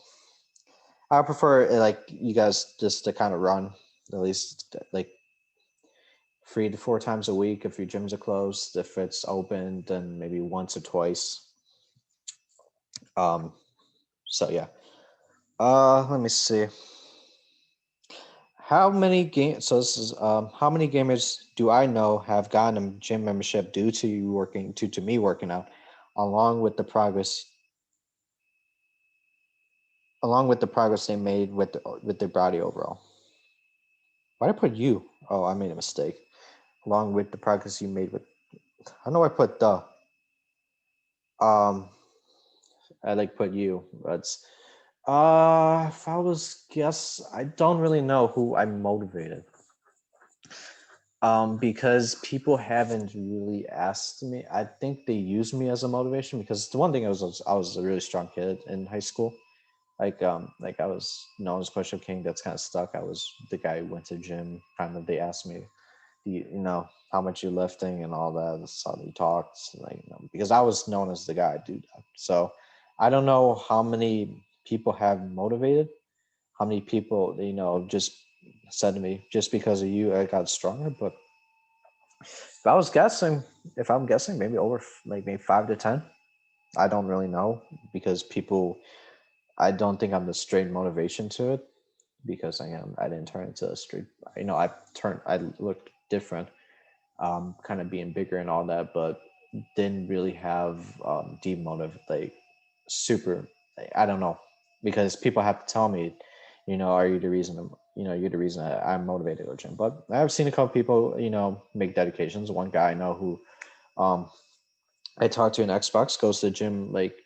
I prefer like you guys just to kind of run at least like 3 to 4 times a week if your gyms are closed. If it's open, then maybe once or twice. Um, so yeah. Let me see. How many game? So this is how many gamers do I know have gotten a gym membership due to you working to me working out, along with the progress along with the progress they made with their body overall. Why did I put you? Oh, I made a mistake. Along with the progress you made with, I know I put the um I like put you, but if I was guess, I don't really know who I motivated. Because people haven't really asked me. I think they use me as a motivation because the one thing I was a really strong kid in high school. Like I was known as Push-Up King. That's kind of stuck. I was the guy who went to gym. Kind of they asked me, how much you lifting and all that. That's how they talked. Like because I was known as the guy, dude. So I don't know how many people have motivated. How many people just said to me, just because of you, I got stronger. But if I was guessing, if I'm guessing, maybe over like maybe 5 to 10. I don't really know because people. I don't think I'm the straight motivation to it because I am. I didn't turn into a straight. I turned. I looked different, kind of being bigger and all that, but didn't really have deep motive like super. I don't know because people have to tell me, are you the reason? You're the reason I'm motivated to go gym. But I've seen a couple people, make dedications. One guy I know who um, I talked to an Xbox goes to the gym like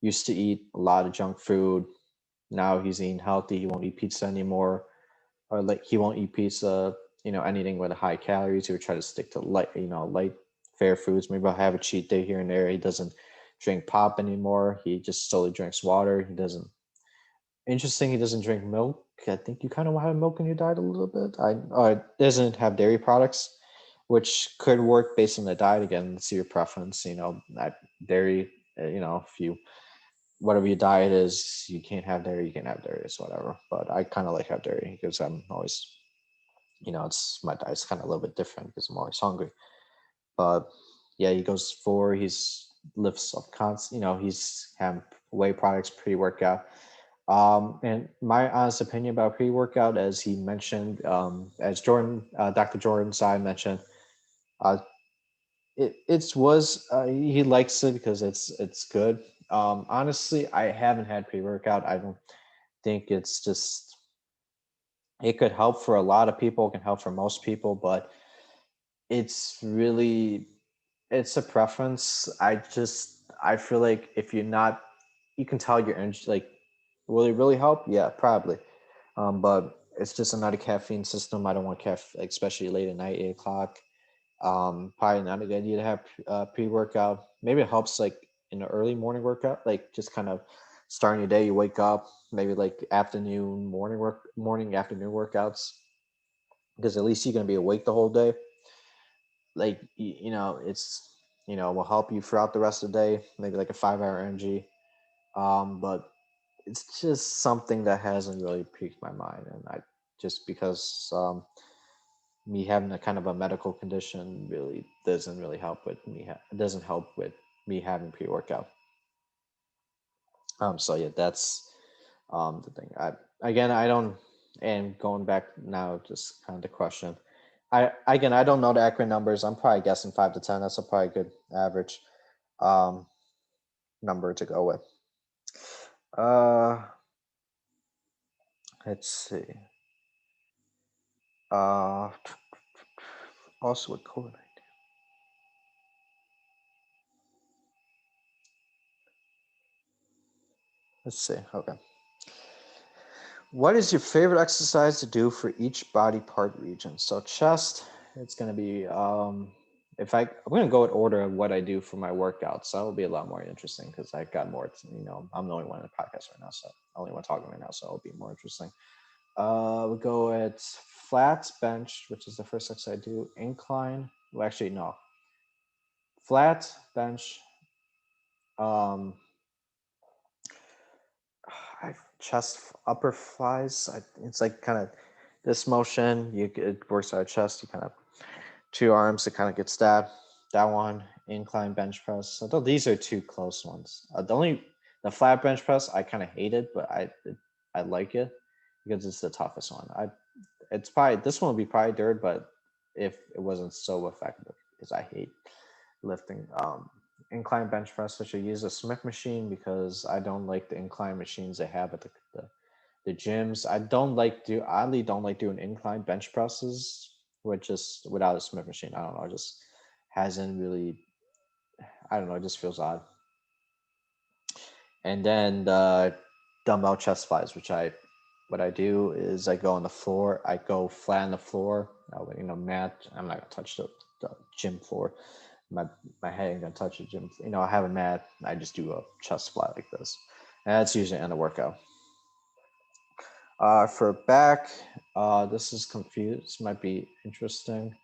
used to eat a lot of junk food. Now he's eating healthy. He won't eat pizza anymore, or like he won't eat pizza. anything with high calories. He would try to stick to light, light fair foods. Maybe I'll have a cheat day here and there. He doesn't drink pop anymore. He just solely drinks water. He doesn't. Interesting. He doesn't drink milk. I think you kind of want to have milk in your diet a little bit. It doesn't have dairy products, which could work based on the diet. Again, it's your preference. That dairy. If you whatever your diet is, you can't have dairy. You can have dairy. It's whatever. But I kind of like have dairy because I'm always, it's my diet's kind of a little bit different because I'm always hungry. But yeah, he goes for he's lifts up constant. He's having whey products pre workout. And my honest opinion about pre workout, as he mentioned, as Dr. Jordan Sai mentioned, uh, he likes it because it's good. Honestly, I haven't had pre workout. I don't think it's just it could help for a lot of people. It can help for most people, but it's really it's a preference. I feel like if you're not, you can tell your energy. Like, will it really help? Yeah, probably. But it's just another caffeine system. I don't want caffeine, like, especially late at night, 8 o'clock. Probably not a good idea to have pre workout. Maybe it helps like in the early morning workout, like just kind of starting your day. You wake up, maybe like morning afternoon workouts, because at least you're gonna be awake the whole day. Like it's will help you throughout the rest of the day. Maybe like a 5 hour energy. But it's just something that hasn't really piqued my mind, and I just because me having a kind of a medical condition really doesn't really help with me. It doesn't help with me having pre workout. So yeah, that's the thing. I don't. And going back now, just kind of the question. I don't know the accurate numbers. I'm probably guessing 5 to 10. That's a probably good average um, number to go with. Uh, let's see. Uh, also with COVID. Let's see. Okay. What is your favorite exercise to do for each body part region? So chest, it's gonna be I'm gonna go in order of what I do for my workouts. So that'll be a lot more interesting because I got more. I'm the only one in the podcast right now, so only one talking right now, so it'll be more interesting. We'll go at flat bench, which is the first exercise I do. Incline. Well, actually, no. Flat bench. Um, chest upper flies. It's like kind of this motion. It works out chest. You kind of two arms to kind of get stabbed. That one incline bench press. So these are two close ones. The flat bench press I kind of hate it, but I like it because it's the toughest one. It's probably this one would be probably third, but if it wasn't so effective because I hate lifting. Incline bench press, I should use a Smith machine because I don't like the incline machines they have at the gyms. Oddly don't like doing incline bench presses with just without a Smith machine. I don't know, it just hasn't really. I don't know, it just feels odd. And then the dumbbell chest flies, which what I do is I go on the floor. I go flat on the floor. Mat. I'm not gonna touch the gym floor. My my head ain't gonna touch the gym. I have a mat. I just do a chest fly like this, and that's usually end the workout. For back, this is confused. This might be interesting.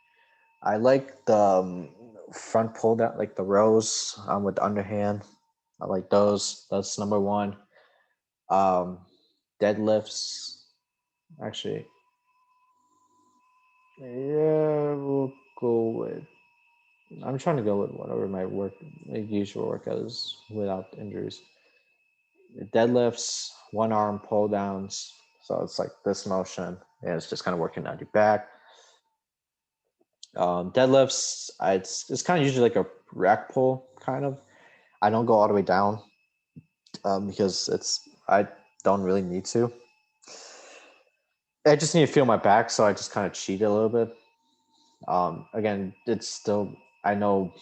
I like the front pull down, like the rows with the underhand. I like those. That's number one. Um, Deadlifts. Actually, yeah, we'll go with. I'm trying to go with whatever my usual workout is without injuries. Deadlifts, one arm pull downs. So it's like this motion, and it's just kind of working on your back. Deadlifts, it's kind of usually like a rack pull, kind of. I don't go all the way down because I don't really need to. I just need to feel my back, so I just kind of cheat a little bit. Again, it's still I know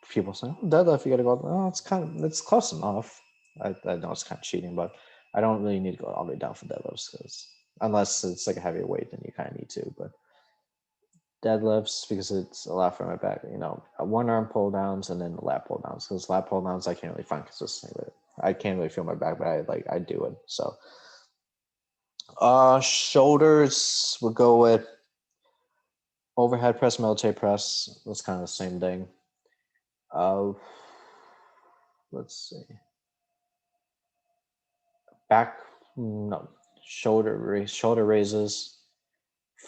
people saying deadlift you got to go. Oh, it's close enough. I know it's kind of cheating, but I don't really need to go all the way down for deadlifts because unless it's like a heavier weight, then you kind of need to. But deadlifts because it's a lot for my back. One arm pull downs and then the lat pull downs. Because lat pull downs I can't really find consistency with it. I can't really feel my back, but I do it. So shoulders would go with overhead press, military press. That's kind of the same thing. Uh, let's see. Back, no, shoulder raises,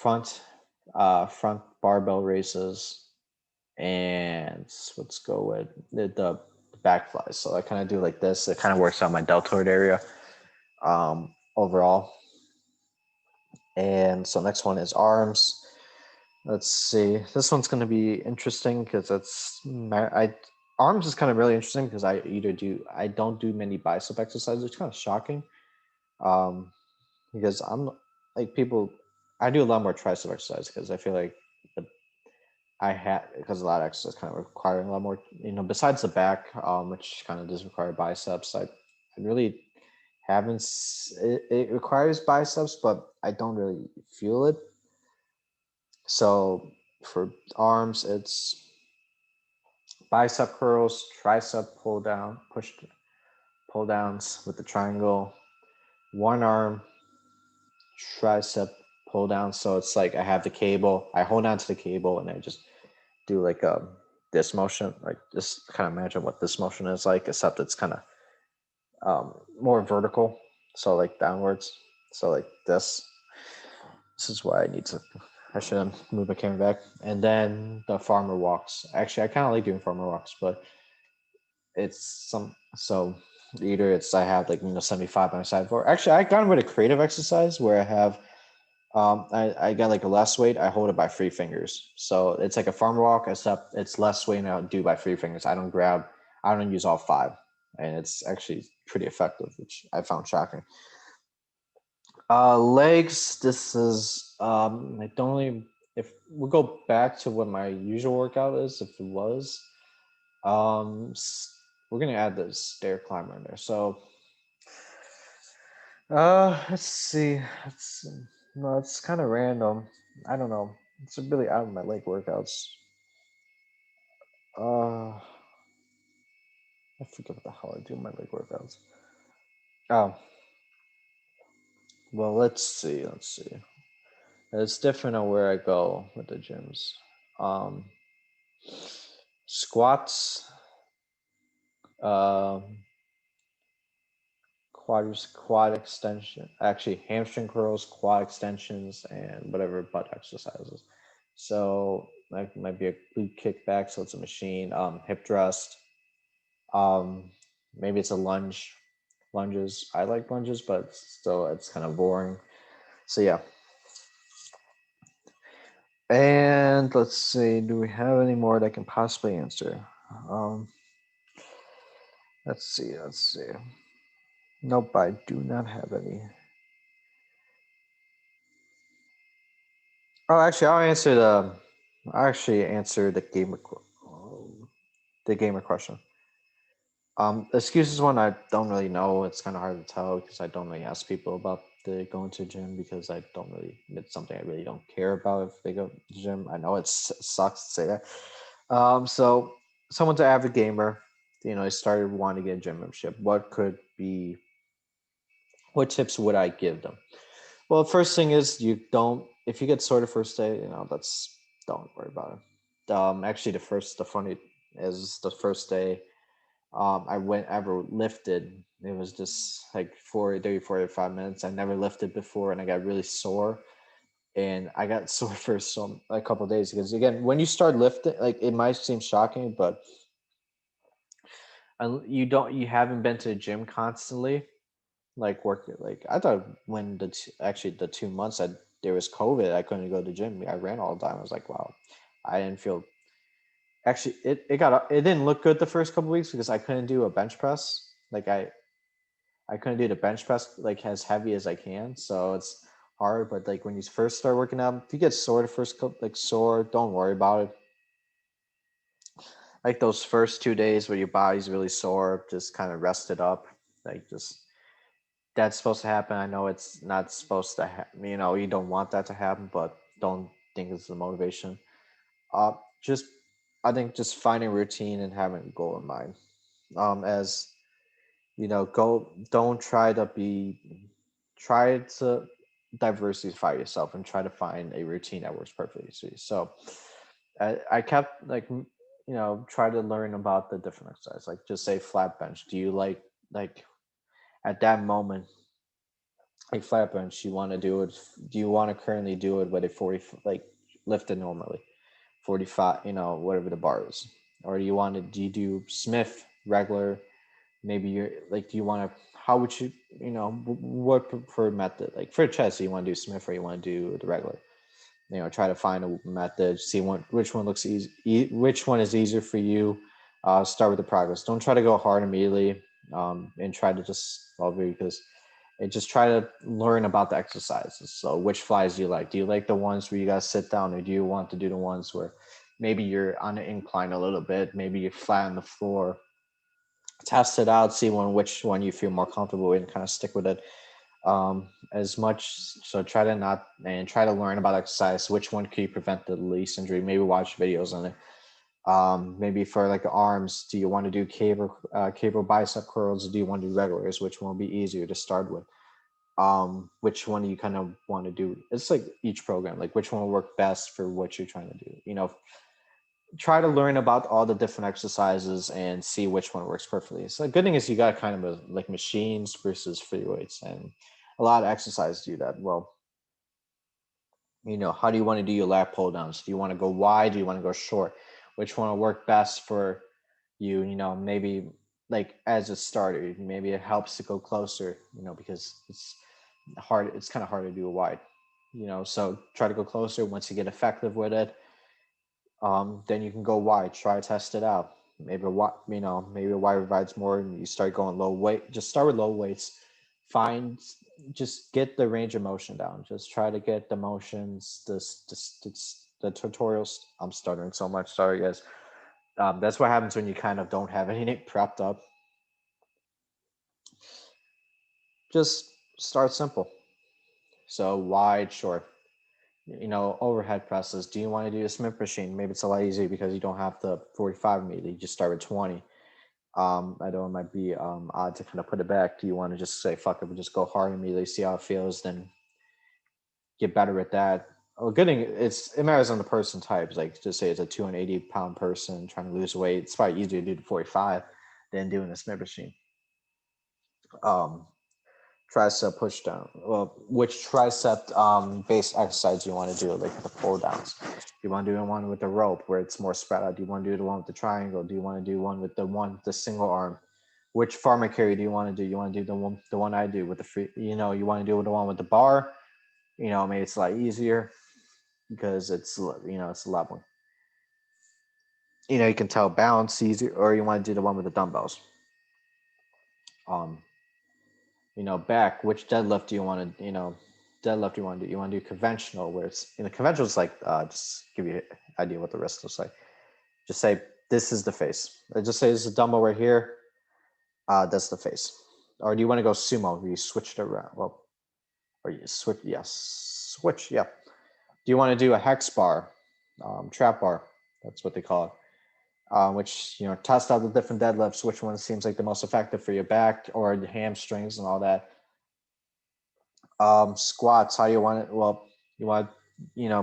front barbell raises, and let's go with the back flies. So I kind of do like this. It kind of works out my deltoid area overall. And so next one is arms. Let's see. This one's going to be interesting because arms is kind of really interesting because I don't do many bicep exercises. It's kind of shocking um, because I'm like people. I do a lot more tricep exercise because I feel like the I had because a lot of exercise kind of requiring a lot more. Besides the back, which kind of does require biceps. I really haven't. It requires biceps, but I don't really feel it. So for arms, it's bicep curls, tricep pull down, pull downs with the triangle, one arm tricep pull down. So it's like I have the cable, I hold on to the cable, and I just do like this motion, like just kind of imagine what this motion is like, except it's kind of more vertical, so like downwards. So like this. This is why I should move my camera back. And then the farmer walks. Actually, I kind of like doing farmer walks, but it's so either it's I have like 75 on my side for. Actually, I got with a creative exercise where I have I got like a less weight. I hold it by 3 fingers. So it's like a farmer walk, except it's less weight and I do by 3 fingers. I don't use all 5. And it's actually pretty effective, which I found shocking. Legs, this is I don't really if we go back to what my usual workout is, if it was, we're gonna add the stair climber in there. So let's see. No, it's kind of random. I don't know. It's really out of my leg workouts. I forget what the hell I do in my leg workouts. Oh, well, let's see. Let's see. It's different on where I go with the gyms. Um, Squats, um, quad extension, actually hamstring curls, quad extensions, and whatever butt exercises. So that might be a glute kickback, so it's a machine. Hip thrust. Maybe it's a lunges. I like lunges, but still it's kind of boring. So yeah. And let's see, do we have any more that I can possibly answer? Um, let's see, let's see. Nope, I do not have any. Oh, actually, I'll actually answer the gamer question. Excuses one I don't really know. It's kind of hard to tell because I don't really ask people about the going to the gym because I don't really. It's something I really don't care about if they go to the gym. I know it sucks to say that. So someone's an avid gamer. They started wanting to get a gym membership. What tips would I give them? Well, the first thing is if you get sore the first day, don't worry about it. Actually, the funny is the first day I went ever lifted. It was just like 45 minutes. I never lifted before and I got really sore. And I got sore for a couple of days because again, when you start lifting, like it might seem shocking, but you haven't been to the gym constantly, like work like I thought when actually the 2 months there was COVID, I couldn't go to the gym. I ran all the time. I was like, wow, I didn't feel actually it didn't look good the first couple weeks because I couldn't do a bench press. Like I couldn't do the bench press like as heavy as I can. So it's hard. But like when you first start working out, if you get sore the first couple like sore, don't worry about it. Like those first 2 days where your body's really sore, just kind of rest it up. Like just that's supposed to happen. I know it's not supposed to you don't want that to happen, but don't think is the motivation. Uh, just I think just finding routine and having a goal in mind. As go don't try to be try to diversify yourself and try to find a routine that works perfectly for you. So I kept try to learn about the different exercises. Like just say flat bench. Do you like at that moment like flat bench? You want to do it? Do you want to currently do it with a 40 lift it normally 45? Whatever the bar is, or do you do Smith regular? Maybe you're like, do you want to? How would you what preferred method? Like for chest, do you want to do Smith or you want to do the regular? Try to find a method, see which one looks easy, which one is easier for you. Start with the progress. Don't try to go hard immediately, and try to just because and just try to learn about the exercises. So which flies do you like? Do you like the ones where you guys sit down, or do you want to do the ones where maybe you're on an incline a little bit, maybe you're flat on the floor? Test it out, see which one you feel more comfortable with, and kind of stick with it as much. So try to not and try to learn about exercise. Which one can you prevent the least injury? Maybe watch videos on it. Maybe for like the arms, do you want to do cable bicep curls? Or do you want to do regulars? Which one will be easier to start with? Which one do you kind of want to do? It's like each program, like which one will work best for what you're trying to do. Try to learn about all the different exercises and see which one works perfectly. So the good thing is you got kind of like machines versus free weights, and a lot of exercises do that. Well, how do you want to do your lat pull downs? Do you want to go wide? Do you want to go short? Which one will work best for you? Maybe like as a starter, maybe it helps to go closer. Because it's hard. It's kind of hard to do a wide. So try to go closer. Once you get effective with it, then you can go wide. Try to test it out. Maybe maybe a wide provides more, and you start going low weight. Just start with low weights. Find, just get the range of motion down. Just try to get the motions. The tutorials. I'm stuttering so much. Sorry, guys. That's what happens when you kind of don't have anything prepped up. Just start simple. So wide, short. Overhead presses. Do you want to do a Smith machine? Maybe it's a lot easier because you don't have the 45 immediately. You just start with 20. I know it might be odd to kind of put it back. Do you want to just say fuck it, but just go hard immediately, see how it feels, then get better at that? Oh, good thing it matters on the person types. Like just say it's a 280-pound person trying to lose weight. It's probably easier to do the 45 than doing a Smith machine. Um, Tricep push down. Well, which tricep based exercise you want to do, like the pull downs? Do you want to do one with the rope where it's more spread out? Do you want to do the one with the triangle? Do you want to do one with the single arm? Which farmer carry do you want to do? You want to do the one I do with the free? You want to do the one with the bar? Maybe it's a lot easier because it's a lot more. You can tell balance easier, or you want to do the one with the dumbbells. Um, back, which deadlift do you want to, deadlift you want to do? You want to do conventional, where it's conventional is like just give you an idea what the wrist looks like. Just say this is the face. Just say this is a dumbbell right here. That's the face. Or do you want to go sumo? Where you switch it around? Well, or you switch? Yes, switch. Yeah. Do you want to do a hex bar, trap bar? That's what they call it. Which test out the different deadlifts. Which one seems like the most effective for your back or the hamstrings and all that. Squats. How do you want it? Well, you want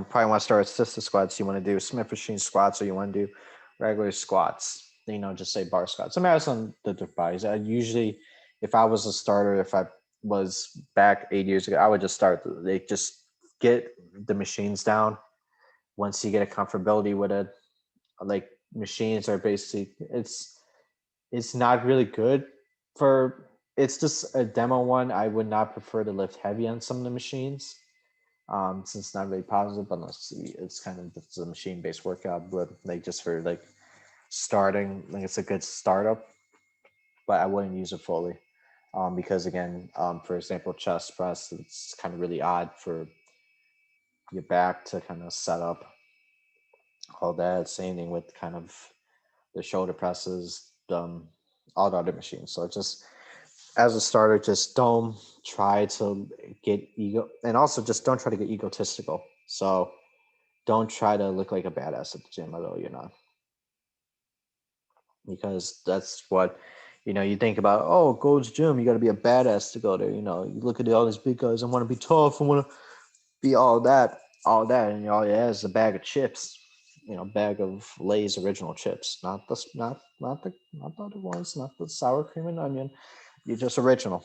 probably want to start with sister squats. You want to do Smith machine squats, or you want to do regular squats. Just say bar squats. It matters on the bodies. I usually, if I was a starter, if I was back 8 years ago, I would just start. They just get the machines down. Once you get a comfortability with it, like machines are basically it's not really good for it's just a demo one. I would not prefer to lift heavy on some of the machines, since it's not really positive, unless it's kind of it's a machine based workout, but like just for like starting, like it's a good startup, but I wouldn't use it fully. Because again, for example, chest press, it's kind of really odd for your back to kind of set up all that. Same thing with kind of the shoulder presses, all the other machines. So just as a starter, just don't try to get ego, and also just don't try to get egotistical. So don't try to look like a badass at the gym, although you're not, because that's what, you think about. Oh, go to the gym, you got to be a badass to go there. You look at all these big guys. I want to be tough. I want to be all that, and all you have is a bag of chips. Bag of Lay's original chips, not the other ones, not the sour cream and onion. You're just original.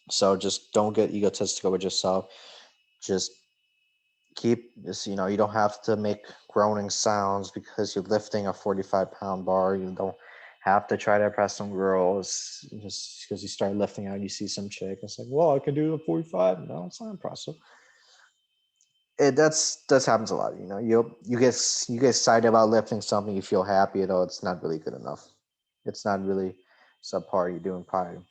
So just don't get egotistical with yourself. Just keep this. You don't have to make groaning sounds because you're lifting a 45-pound bar. You don't have to try to impress some girls just because you start lifting out. You see some chick. It's like, well, I can do a 45. No, it's not impressive. That's happens a lot. You get excited about lifting something. You feel happy, though it's not really good enough. It's not really subpar. You're doing probably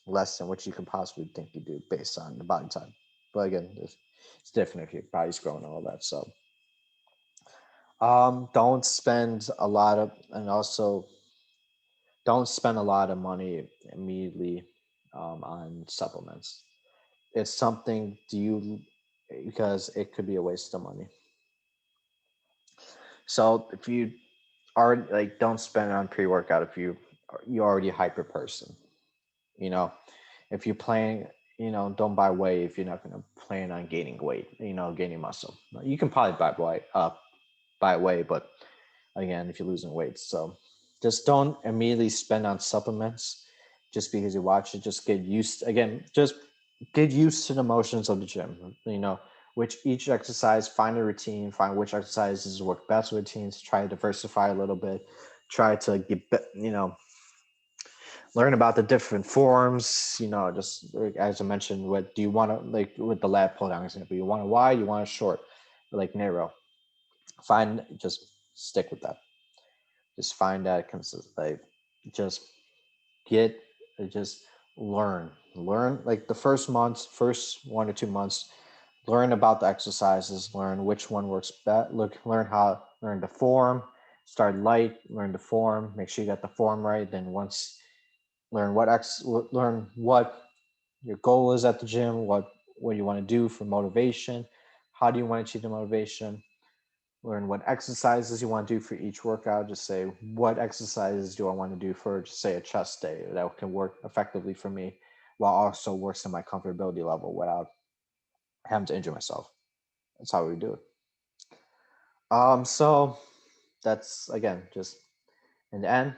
less than what you could possibly think you do based on the body type. But again, it's different if your body's growing and all that. So don't spend a lot of, and also don't spend a lot of money immediately on supplements. It's something do you because it could be a waste of money. So if you are like, don't spend it on pre-workout if you're already a hyper person. You know, if you're playing, don't buy whey if you're not going to plan on gaining weight. Gaining muscle. You can probably buy whey, but again, if you're losing weight, so just don't immediately spend on supplements just because you watch it. Just get used to the motions of the gym. Which each exercise, find a routine, find which exercises work best with routines, try to diversify a little bit, try to learn about the different forms. Just like, as I mentioned, what do you want to, like with the lat pull down example, you want a wide, you want a short, like narrow. Just stick with that. Just find that consist like just get just learn like the first 1 or 2 months, learn about the exercises, learn which one works best, learn the form, start light, learn the form, make sure you got the form right. Then once learn what your goal is at the gym, what you want to do for motivation, how do you want to achieve the motivation, learn what exercises you want to do for each workout. Just say, what exercises do I want to do for, just say, a chest day that can work effectively for me while also works in my comfortability level without having to injure myself. That's how we do it. So that's, again, just in the end,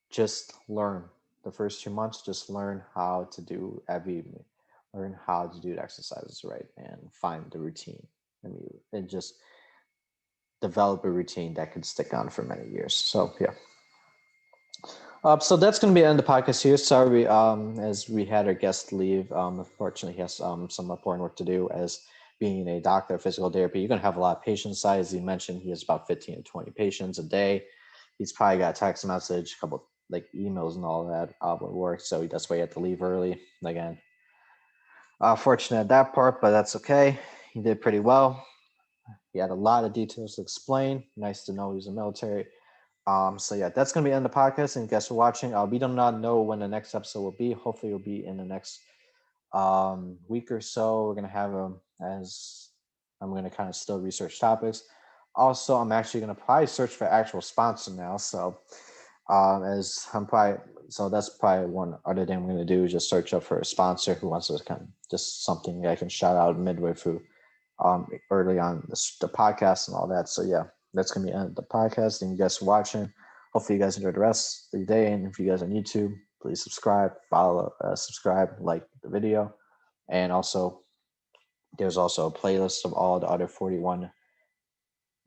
just learn. The first 2 months, just learn how to do learn how to do the exercises right and find the routine. And just develop a routine that could stick on for many years. So yeah. So that's going to be the end of the podcast here. Sorry, as we had our guest leave. Unfortunately, he has some important work to do. As being a doctor of physical therapy, you're going to have a lot of patients. As you mentioned, he has about 15 to 20 patients a day. He's probably got a text message, a couple like emails and all that at work. So that's why he had to leave early. Again, fortunate at that part, but that's okay. He did pretty well. He had a lot of details to explain. Nice to know he's in the military. So yeah, that's gonna be the end of the podcast. And guys for watching. We do not know when the next episode will be. Hopefully, it'll be in the next week or so. We're gonna have them as I'm gonna kind of still research topics. Also, I'm actually gonna probably search for actual sponsor now. So as I'm probably so that's probably one other thing I'm gonna do is just search up for a sponsor who wants to kind of just something I can shout out midway through early on the podcast and all that. So yeah, that's gonna be the end of the podcast. Thank you guys for watching. Hopefully you guys enjoy the rest of the day. And if you guys are on YouTube, please subscribe, subscribe, like the video. And also there's also a playlist of all the other 41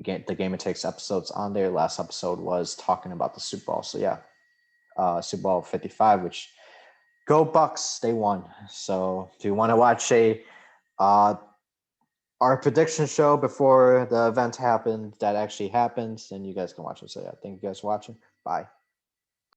the Gamer Takes episodes on there. Last episode was talking about the Super Bowl. So yeah, Super Bowl 55, which go Bucks, they won. So if you want to watch uh, our prediction show before the event happened that actually happened, and you guys can watch it. So yeah, thank you guys for watching. Bye.